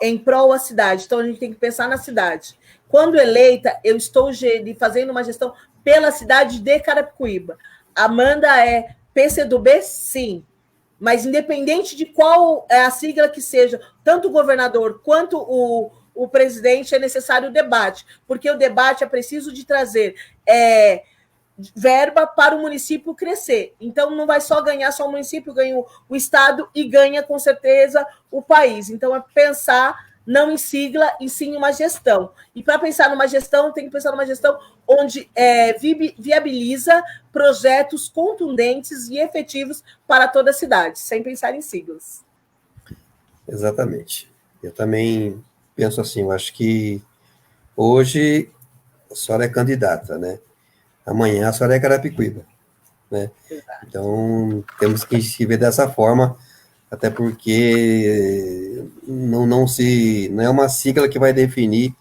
em prol à cidade. Então, a gente tem que pensar na cidade. Quando eleita, eu estou fazendo uma gestão pela cidade de Carapicuíba. Amanda é PCdoB, sim, mas independente de qual é a sigla que seja, tanto o governador quanto o presidente, é necessário o debate, porque o debate é preciso de trazer verba para o município crescer. Então, não vai só ganhar só o município, ganha o Estado e ganha, com certeza, o país. Então, é pensar não em sigla, e sim em uma gestão. E para pensar numa gestão, tem que pensar numa gestão onde viabiliza projetos contundentes e efetivos para toda a cidade, sem pensar em siglas. Exatamente. Eu também penso assim, eu acho que hoje a senhora é candidata, né? Amanhã a senhora é Carapicuíba, né? Então, temos que se ver dessa forma, até porque não é uma sigla que vai definir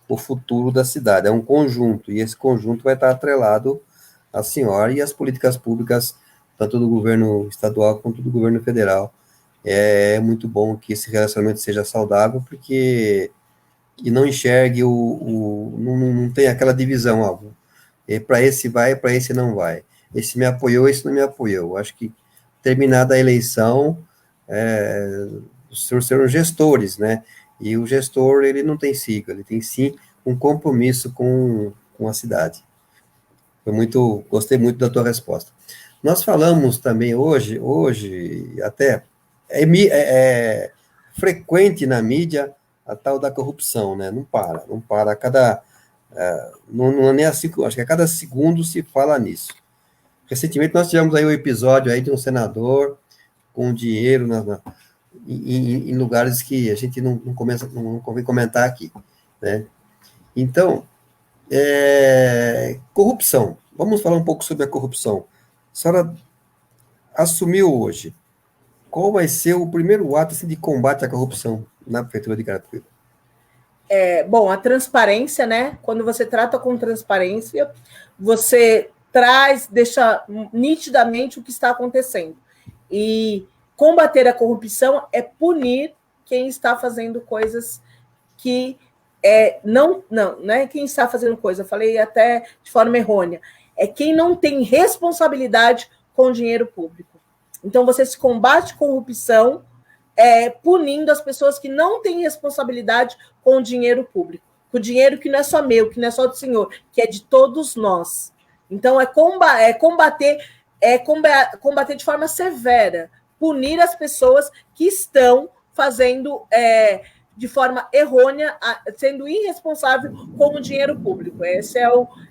o futuro da cidade, é um conjunto, e esse conjunto vai estar atrelado à senhora e às políticas públicas, tanto do governo estadual quanto do governo federal. É muito bom que esse relacionamento seja saudável, porque e não enxergue não tem aquela divisão, para esse vai, para esse não vai. esse me apoiou, esse não me apoiou. Eu acho que, terminada a eleição, os senhores serão gestores, né? E o gestor, ele não tem sigla, ele tem, sim, um compromisso com a cidade. Gostei muito da tua resposta. Nós falamos também hoje até, é frequente na mídia a tal da corrupção, né? Não para. Não é nem assim, acho que a cada segundo se fala nisso. Recentemente nós tivemos aí um episódio aí de um senador com dinheiro em lugares que a gente não convém comentar aqui, né? Então, corrupção. Vamos falar um pouco sobre a corrupção. A senhora assumiu hoje. Qual vai ser o primeiro ato assim, de combate à corrupção na Prefeitura de Carapicuíba? Bom, a transparência, né? Quando você trata com transparência, você deixa nitidamente o que está acontecendo. E combater a corrupção é punir quem está fazendo coisas que não é quem está fazendo coisa, eu falei até de forma errônea, é quem não tem responsabilidade com o dinheiro público. Então, você se combate corrupção punindo as pessoas que não têm responsabilidade com o dinheiro público, com o dinheiro que não é só meu, que não é só do senhor, que é de todos nós. Então, combater de forma severa, punir as pessoas que estão fazendo de forma errônea, sendo irresponsável com o dinheiro público. Essa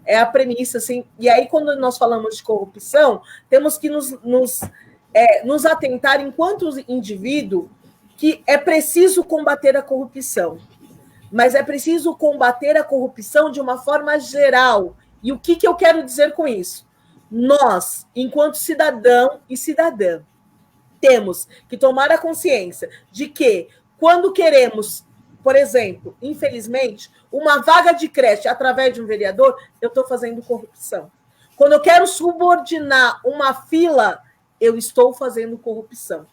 é a premissa. Assim. E aí, quando nós falamos de corrupção, temos que nos atentar, enquanto indivíduo, que é preciso combater a corrupção. Mas é preciso combater a corrupção de uma forma geral. E o que eu quero dizer com isso? Nós, enquanto cidadão e cidadã, temos que tomar a consciência de que, quando queremos, por exemplo, infelizmente, uma vaga de creche através de um vereador, eu estou fazendo corrupção. Quando eu quero subordinar uma fila, eu estou fazendo corrupção.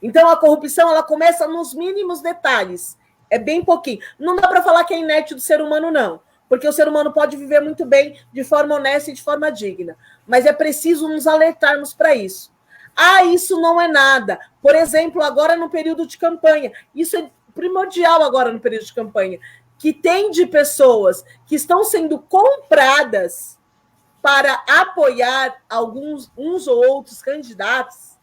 Então, a corrupção ela começa nos mínimos detalhes. É bem pouquinho. Não dá para falar que é inerte do ser humano, não. Porque o ser humano pode viver muito bem, de forma honesta e de forma digna. Mas é preciso nos alertarmos para isso. Isso não é nada. Por exemplo, agora no período de campanha. Isso é primordial agora no período de campanha. Que tem de pessoas que estão sendo compradas para apoiar uns ou outros candidatos.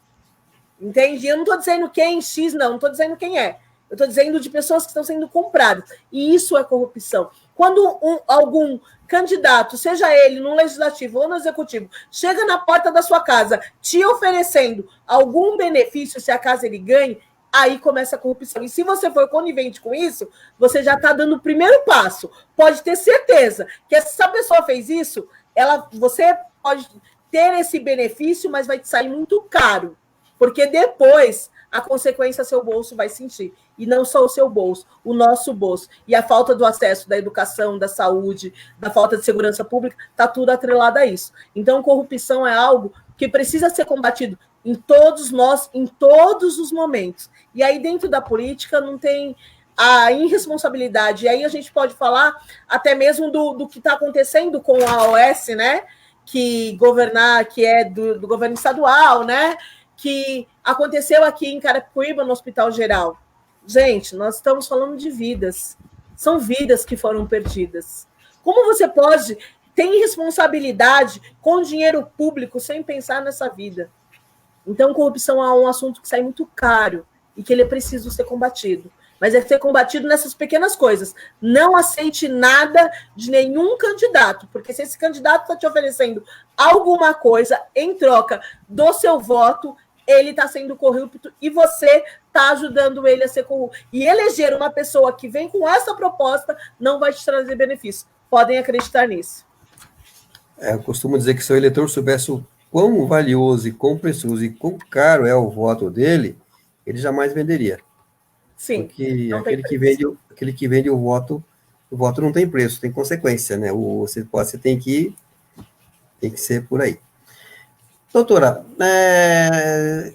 Entende? Eu não estou dizendo quem X, não estou dizendo quem é. Eu estou dizendo de pessoas que estão sendo compradas. E isso é corrupção. Quando algum candidato, seja ele no legislativo ou no executivo, chega na porta da sua casa te oferecendo algum benefício, se acaso ele ganhe, aí começa a corrupção. E se você for conivente com isso, você já está dando o primeiro passo. Pode ter certeza que se essa pessoa fez isso, você pode ter esse benefício, mas vai te sair muito caro. Porque depois a consequência seu bolso vai sentir. E não só o seu bolso, o nosso bolso. E a falta do acesso da educação, da saúde, da falta de segurança pública, está tudo atrelado a isso. Então, corrupção é algo que precisa ser combatido em todos nós, em todos os momentos. E aí, dentro da política, não tem a irresponsabilidade. E aí a gente pode falar até mesmo do que está acontecendo com a OS, né? Que é do governo estadual, né? Que aconteceu aqui em Carapicuíba, no Hospital Geral. Gente, nós estamos falando de vidas. São vidas que foram perdidas. Como você pode ter responsabilidade com dinheiro público sem pensar nessa vida? Então, corrupção é um assunto que sai muito caro e que ele é preciso ser combatido. Mas é ser combatido nessas pequenas coisas. Não aceite nada de nenhum candidato, porque se esse candidato está te oferecendo alguma coisa em troca do seu voto, ele está sendo corrupto e você está ajudando ele a ser corrupto. E eleger uma pessoa que vem com essa proposta não vai te trazer benefício. Podem acreditar nisso. Eu costumo dizer que se o eleitor soubesse o quão valioso e quão precioso e quão caro é o voto dele, ele jamais venderia. Sim. Porque aquele que vende o voto não tem preço, tem consequência, né? Você tem que ser por aí. Doutora,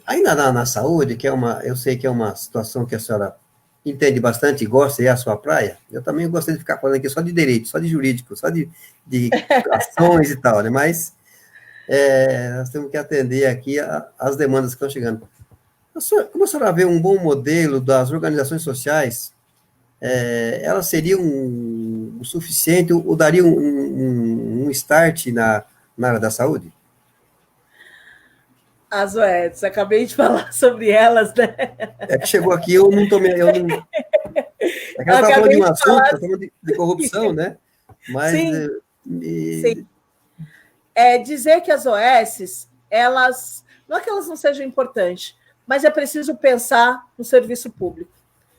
ainda na saúde, eu sei que é uma situação que a senhora entende bastante e gosta, e é a sua praia, eu também gostaria de ficar falando aqui só de direito, só de jurídico, só de ações e tal, né? Mas nós temos que atender aqui as demandas que estão chegando. Como a senhora vê um bom modelo das organizações sociais, elas seriam o suficiente ou dariam um start na área da saúde? As OEDs, acabei de falar sobre elas, né? É que chegou aqui, eu não tomei. É que ela estava falando de um assunto, está falando de corrupção, né? Mas. Sim. Sim. Dizer que as OS, elas. Não é que elas não sejam importantes, mas é preciso pensar no serviço público.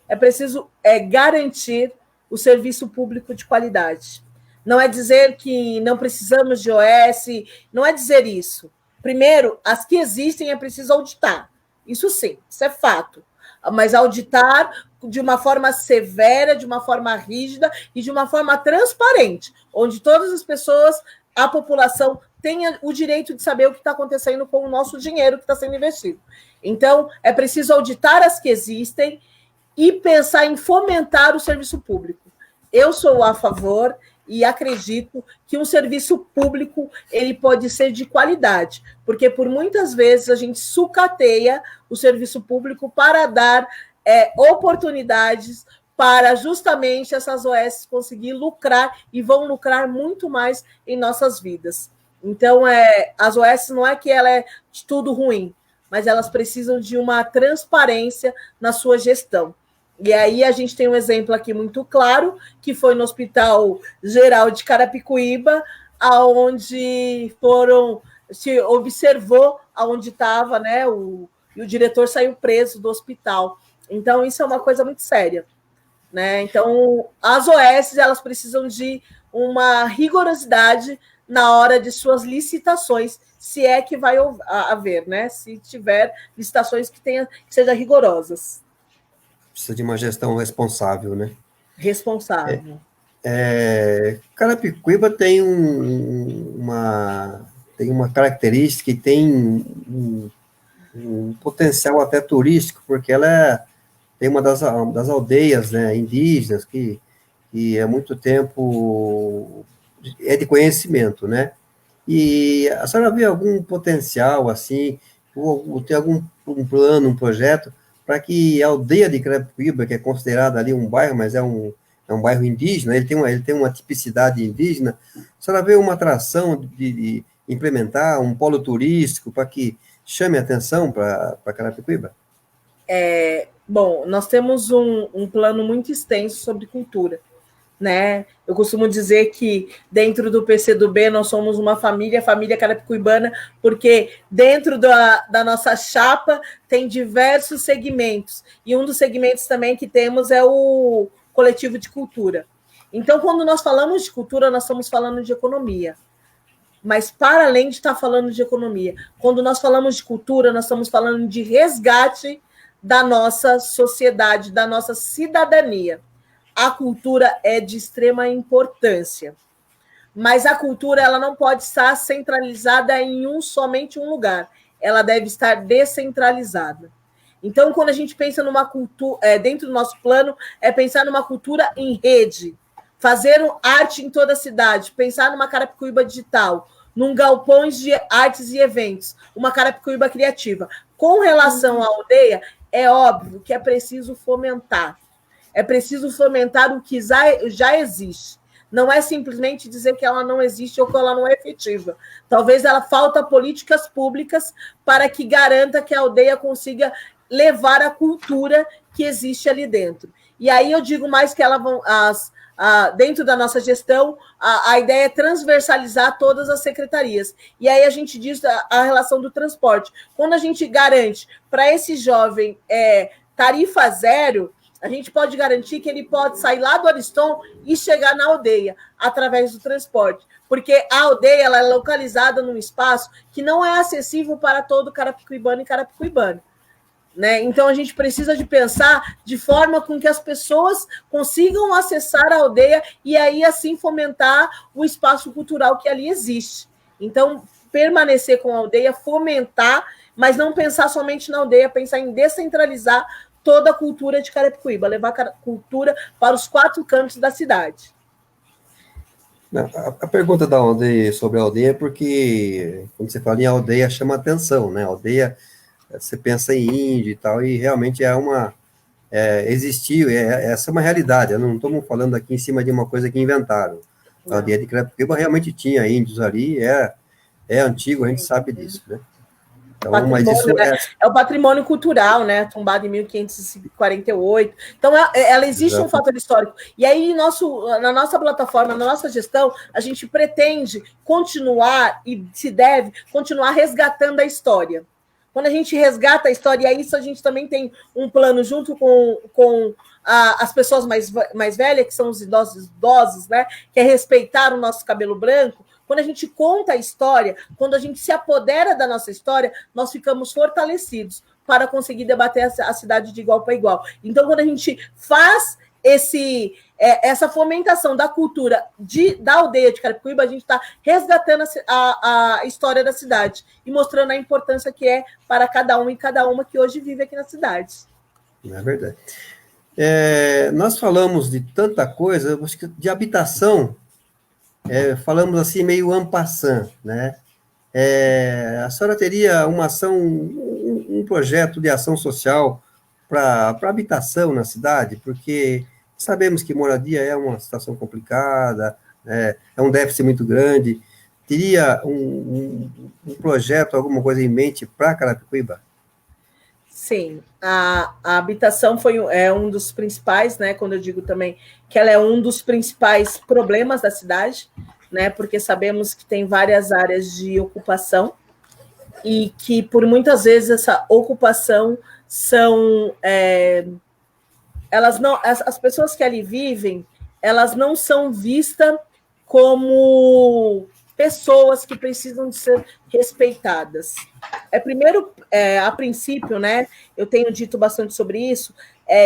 É preciso garantir o serviço público de qualidade. Não é dizer que não precisamos de OS, não é dizer isso. Primeiro, as que existem é preciso auditar. Isso sim, isso é fato. Mas auditar de uma forma severa, de uma forma rígida e de uma forma transparente, onde todas as pessoas, a população, tenha o direito de saber o que está acontecendo com o nosso dinheiro que está sendo investido. Então, é preciso auditar as que existem e pensar em fomentar o serviço público. Eu sou a favor e acredito que um serviço público ele pode ser de qualidade, porque por muitas vezes a gente sucateia o serviço público para dar oportunidades para justamente essas OS conseguir lucrar e vão lucrar muito mais em nossas vidas. Então, as OS não é que ela é de tudo ruim, mas elas precisam de uma transparência na sua gestão. E aí a gente tem um exemplo aqui muito claro, que foi no Hospital Geral de Carapicuíba, aonde se observou aonde estava, né? E o diretor saiu preso do hospital. Então, isso é uma coisa muito séria, né? Então, as OS elas precisam de uma rigorosidade na hora de suas licitações, se é que vai haver, né? Se tiver licitações que sejam rigorosas. Precisa de uma gestão responsável, né? Responsável. Carapicuíba tem uma característica e tem um potencial até turístico, porque ela tem uma das aldeias, né, indígenas que há muito tempo é de conhecimento, né? E a senhora vê algum potencial, assim, ou tem algum plano, um projeto, para que a aldeia de Carapicuíba, que é considerada ali um bairro, mas é um bairro indígena, ele tem uma tipicidade indígena, a senhora vê uma atração de implementar um polo turístico para que chame atenção para Carapicuíba? Bom, nós temos um plano muito extenso sobre cultura, né? Eu costumo dizer que dentro do PCdoB nós somos uma família carapicuibana, porque dentro da nossa chapa tem diversos segmentos, e um dos segmentos também que temos é o coletivo de cultura. Então, quando nós falamos de cultura, nós estamos falando de economia. Mas, para além de estar falando de economia, quando nós falamos de cultura, nós estamos falando de resgate da nossa sociedade, da nossa cidadania. A cultura é de extrema importância, mas a cultura ela não pode estar centralizada em somente um lugar, ela deve estar descentralizada. Então, quando a gente pensa numa cultura, dentro do nosso plano, é pensar numa cultura em rede, fazer arte em toda a cidade, pensar numa Carapicuíba digital, num galpões de artes e eventos, uma Carapicuíba criativa. Com relação à aldeia, é óbvio que é preciso fomentar. É preciso fomentar o que já existe. Não é simplesmente dizer que ela não existe ou que ela não é efetiva. Talvez ela falta políticas públicas para que garanta que a aldeia consiga levar a cultura que existe ali dentro. E aí eu digo mais que dentro da nossa gestão, a ideia é transversalizar todas as secretarias. E aí a gente diz a relação do transporte. Quando a gente garante para esse jovem tarifa zero, a gente pode garantir que ele pode sair lá do Ariston e chegar na aldeia através do transporte, porque a aldeia ela é localizada num espaço que não é acessível para todo carapicuibano e carapicuibana, né? Então a gente precisa de pensar de forma com que as pessoas consigam acessar a aldeia e aí assim fomentar o espaço cultural que ali existe. Então permanecer com a aldeia, fomentar, mas não pensar somente na aldeia, pensar em descentralizar toda a cultura de Carapicuíba, levar a cultura para os 4 cantos da cidade. A pergunta da aldeia sobre a aldeia é porque, quando você fala em aldeia, chama atenção, né? Aldeia, você pensa em índio e tal, e realmente existiu, essa é uma realidade, não estamos falando aqui em cima de uma coisa que inventaram. A Não. aldeia de Carapicuíba realmente tinha índios ali, é antigo, a gente sabe disso, né? Então, mas Patrimônio, isso né? É o patrimônio cultural, né? Tombado em 1548. Então, ela existe um exato, fator histórico. E aí, na nossa plataforma, na nossa gestão, a gente pretende continuar e se deve continuar resgatando a história. Quando a gente resgata a história, e é isso a gente também tem um plano junto com as pessoas mais velhas, que são os idosos, né? Que é respeitar o nosso cabelo branco. Quando a gente conta a história, quando a gente se apodera da nossa história, nós ficamos fortalecidos para conseguir debater a cidade de igual para igual. Então, quando a gente faz essa fomentação da cultura da aldeia de Carapicuíba, a gente está resgatando a história da cidade e mostrando a importância que é para cada um e cada uma que hoje vive aqui na cidade. é verdade. Nós falamos de tanta coisa, acho que de habitação, falamos assim meio en passant, né? A senhora teria uma ação, um projeto de ação social para habitação na cidade? Porque sabemos que moradia é uma situação complicada, é um déficit muito grande. Teria um projeto, alguma coisa em mente para Carapicuíba? Sim, a habitação é um dos principais, né? Quando eu digo também que ela é um dos principais problemas da cidade, né? Porque sabemos que tem várias áreas de ocupação e que por muitas vezes essa ocupação são elas não as pessoas que ali vivem, elas não são vistas como pessoas que precisam de ser respeitadas. Primeiro, a princípio, né? Eu tenho dito bastante sobre isso,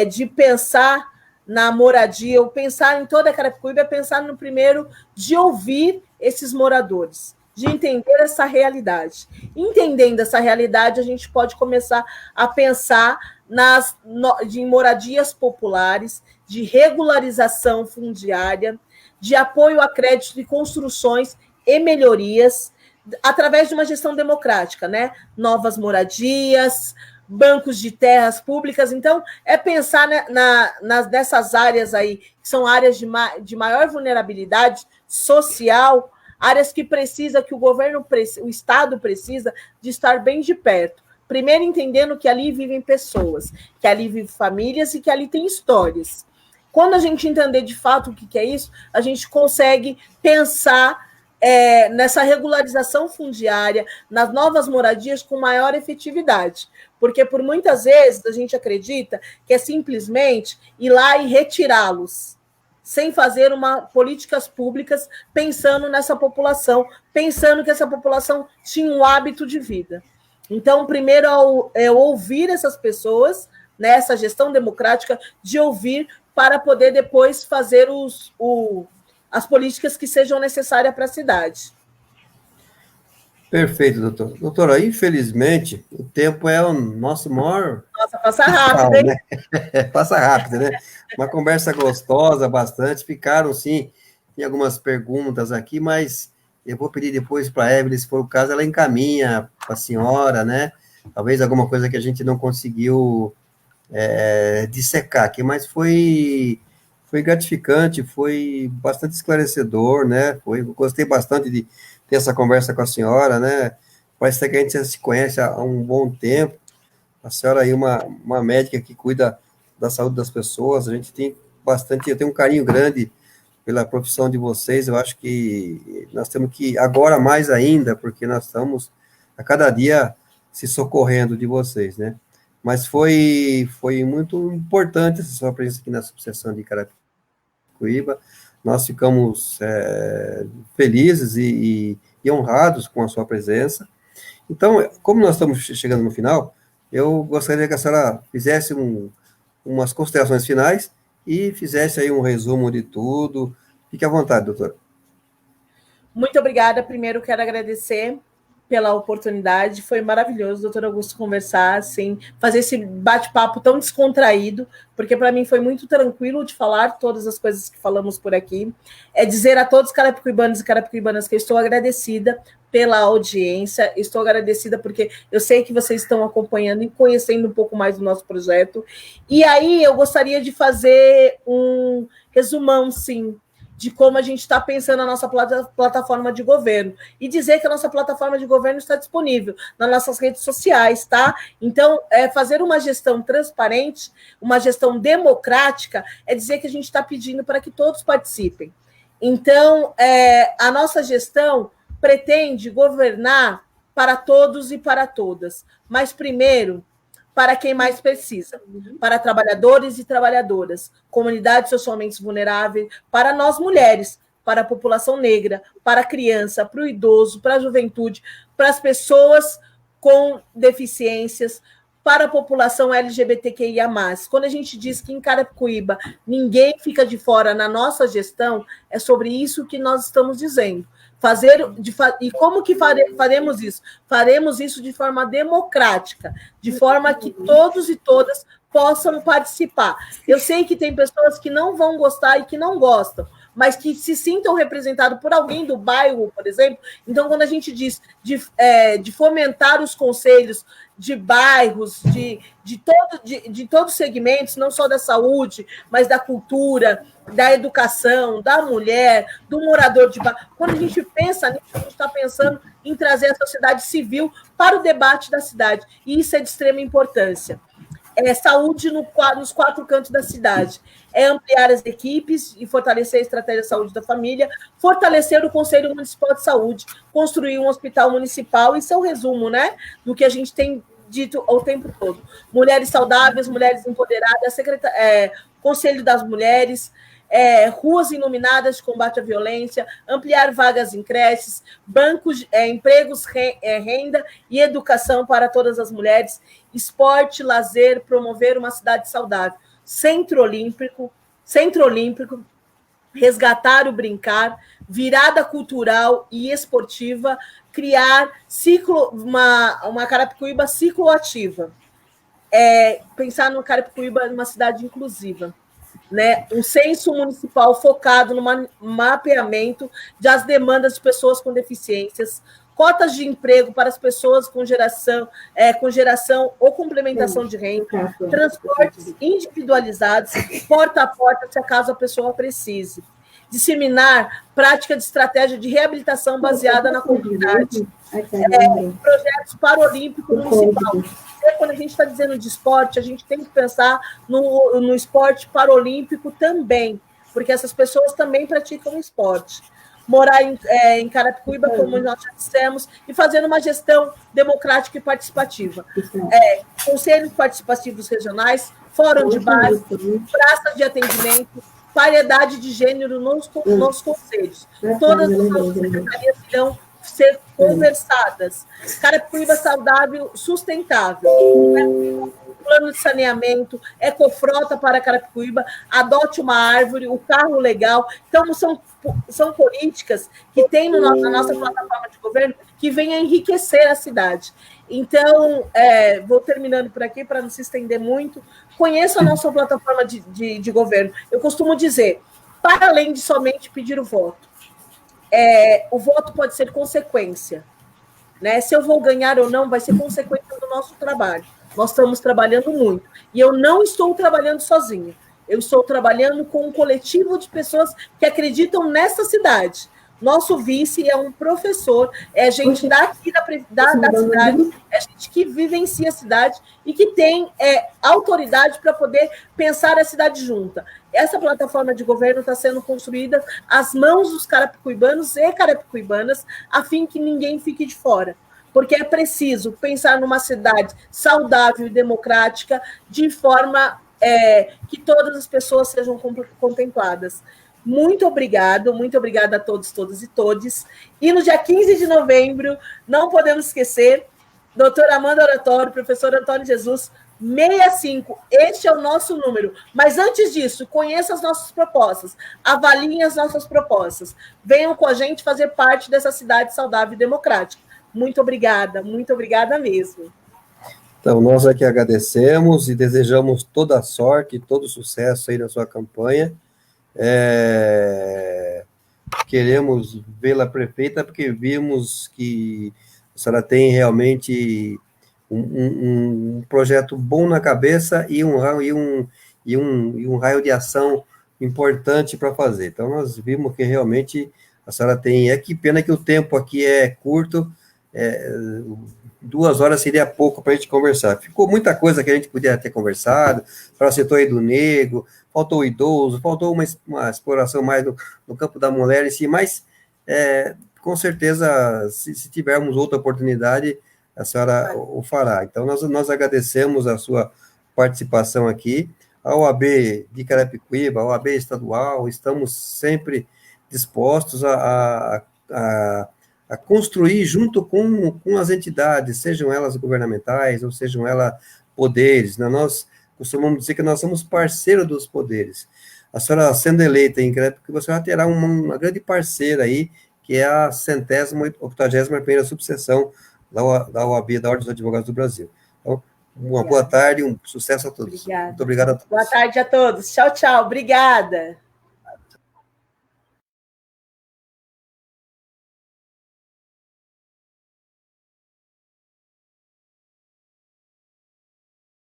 de pensar na moradia, ou pensar em toda a Carapicuíba, é pensar no primeiro de ouvir esses moradores, de entender essa realidade. Entendendo essa realidade, a gente pode começar a pensar de moradias populares, de regularização fundiária, de apoio a crédito de construções e melhorias, através de uma gestão democrática, né? Novas moradias, bancos de terras públicas. Então, é pensar nessas áreas aí, que são áreas de maior vulnerabilidade social, áreas que precisa, que o governo, o Estado precisa de estar bem de perto. Primeiro, entendendo que ali vivem pessoas, que ali vivem famílias e que ali tem histórias. Quando a gente entender de fato o que é isso, a gente consegue pensar nessa regularização fundiária, nas novas moradias com maior efetividade. Porque, por muitas vezes, a gente acredita que é simplesmente ir lá e retirá-los, sem fazer políticas públicas pensando nessa população, pensando que essa população tinha um hábito de vida. Então, primeiro é ouvir essas pessoas, nessa gestão democrática, de ouvir para poder depois fazer as políticas que sejam necessárias para a cidade. Perfeito, doutor. Doutora, infelizmente, o tempo é o nosso maior Nossa, passa fiscal, rápido, hein? né? Passa rápido, né? Uma conversa gostosa, bastante. Ficaram, sim, tem algumas perguntas aqui, mas eu vou pedir depois para a Evelyn, se for o caso, ela encaminha para a senhora, né? Talvez alguma coisa que a gente não conseguiu dissecar aqui, mas foi gratificante, foi bastante esclarecedor, né? Gostei bastante de ter essa conversa com a senhora, né? Parece que a gente já se conhece há um bom tempo. A senhora aí é uma médica que cuida da saúde das pessoas, a gente tem bastante, eu tenho um carinho grande pela profissão de vocês, eu acho que nós temos que, agora mais ainda, porque nós estamos a cada dia se socorrendo de vocês, né? Mas foi muito importante essa sua presença aqui na subseção de Carapicuíba, nós ficamos felizes e honrados com a sua presença. Então, como nós estamos chegando no final, eu gostaria que a senhora fizesse umas considerações finais e fizesse aí um resumo de tudo. Fique à vontade, doutora. Muito obrigada. Primeiro, quero agradecer pela oportunidade, foi maravilhoso, doutor Augusto, conversar, assim, fazer esse bate-papo tão descontraído, porque para mim foi muito tranquilo de falar todas as coisas que falamos por aqui. É dizer a todos carapicuibanos e carapicuibanas que eu estou agradecida pela audiência, estou agradecida porque eu sei que vocês estão acompanhando e conhecendo um pouco mais do nosso projeto. E aí eu gostaria de fazer um resumão, sim, de como a gente está pensando a nossa plataforma de governo. E dizer que a nossa plataforma de governo está disponível nas nossas redes sociais, tá? Então, fazer uma gestão transparente, uma gestão democrática, é dizer que a gente está pedindo para que todos participem. Então, a nossa gestão pretende governar para todos e para todas. Mas, primeiro, para quem mais precisa, para trabalhadores e trabalhadoras, comunidades socialmente vulneráveis, para nós mulheres, para a população negra, para a criança, para o idoso, para a juventude, para as pessoas com deficiências, para a população LGBTQIA+. Quando a gente diz que em Carapicuíba ninguém fica de fora na nossa gestão, é sobre isso que nós estamos dizendo. E como que faremos isso? Faremos isso de forma democrática, de forma que todos e todas possam participar. Eu sei que tem pessoas que não vão gostar e que não gostam, mas que se sintam representados por alguém do bairro, por exemplo. Então, quando a gente diz de fomentar os conselhos de bairros, de todos os segmentos, não só da saúde, mas da cultura, da educação, da mulher, do morador de bairro. Quando a gente pensa nisso, a gente está pensando em trazer a sociedade civil para o debate da cidade. E isso é de extrema importância. Saúde nos 4 cantos da cidade. É ampliar as equipes e fortalecer a estratégia de saúde da família, fortalecer o Conselho Municipal de Saúde, construir um hospital municipal. Isso é o resumo, né, do que a gente tem dito o tempo todo. Mulheres saudáveis, mulheres empoderadas, Conselho das Mulheres, ruas iluminadas de combate à violência, ampliar vagas em creches, bancos, empregos, renda e educação para todas as mulheres, esporte, lazer, promover uma cidade saudável, centro olímpico, resgatar o brincar, virada cultural e esportiva, criar uma Carapicuíba cicloativa, pensar no Carapicuíba uma cidade inclusiva, né? Um censo municipal focado no mapeamento das demandas de pessoas com deficiências, cotas de emprego para as pessoas com geração ou complementação de renda, transportes individualizados, porta a porta, se acaso a pessoa precise. Disseminar prática de estratégia de reabilitação baseada na comunidade. Projetos paralímpicos municipal. Quando a gente está dizendo de esporte, a gente tem que pensar no esporte paralímpico também, porque essas pessoas também praticam esporte. Morar em Carapicuíba, como nós já dissemos, e fazendo uma gestão democrática e participativa. Conselhos participativos regionais, fórum de bairro, praças de atendimento, variedade de gênero nos conselhos. Todas as nossas secretarias irão ser conversadas. Carapicuíba saudável, sustentável. Plano de saneamento, ecofrota para Carapicuíba, adote uma árvore, o carro legal. Então, são políticas que tem na nossa plataforma de governo que vêm a enriquecer a cidade. Então, vou terminando por aqui para não se estender muito. Conheça a nossa plataforma de governo. Eu costumo dizer, para além de somente pedir o voto, o voto pode ser consequência, né? Se eu vou ganhar ou não, vai ser consequência do nosso trabalho. Nós estamos trabalhando muito. E eu não estou trabalhando sozinha. Eu estou trabalhando com um coletivo de pessoas que acreditam nessa cidade. Nosso vice é um professor, é gente daqui da cidade, é gente que vivencia a cidade e que tem autoridade para poder pensar a cidade junta. Essa plataforma de governo está sendo construída às mãos dos carapicuibanos e carapicuibanas, a fim que ninguém fique de fora. Porque é preciso pensar numa cidade saudável e democrática de forma que todas as pessoas sejam contempladas. Muito obrigada a todos, todas e todes. E no dia 15 de novembro, não podemos esquecer, doutora Amanda Oratório, professor Antônio Jesus, 65, este é o nosso número. Mas antes disso, conheça as nossas propostas, avaliem as nossas propostas, venham com a gente fazer parte dessa cidade saudável e democrática. muito obrigada mesmo. Então, nós aqui agradecemos e desejamos toda a sorte, todo o sucesso aí na sua campanha. Queremos vê-la prefeita porque vimos que a senhora tem realmente um projeto bom na cabeça e um raio de ação importante para fazer. Então, nós vimos que realmente a senhora tem... É que pena que o tempo aqui é curto, 2 horas seria pouco para a gente conversar. Ficou muita coisa que a gente podia ter conversado, para o setor aí do negro, faltou o idoso, faltou uma exploração mais no campo da mulher em si, mas com certeza, se tivermos outra oportunidade, a senhora o fará. Então, nós agradecemos a sua participação aqui. A OAB de Carapicuíba, a OAB estadual, estamos sempre dispostos a construir junto com as entidades, sejam elas governamentais ou sejam elas poderes. Né? Nós costumamos dizer que nós somos parceiros dos poderes. A senhora sendo eleita em Carapicuíba, a senhora terá uma grande parceira aí, que é a 181ª subseção da OAB, da Ordem dos Advogados do Brasil. Então, uma boa tarde, um sucesso a todos. Obrigada. Muito obrigado a todos. Boa tarde a todos. Tchau, tchau. Obrigada.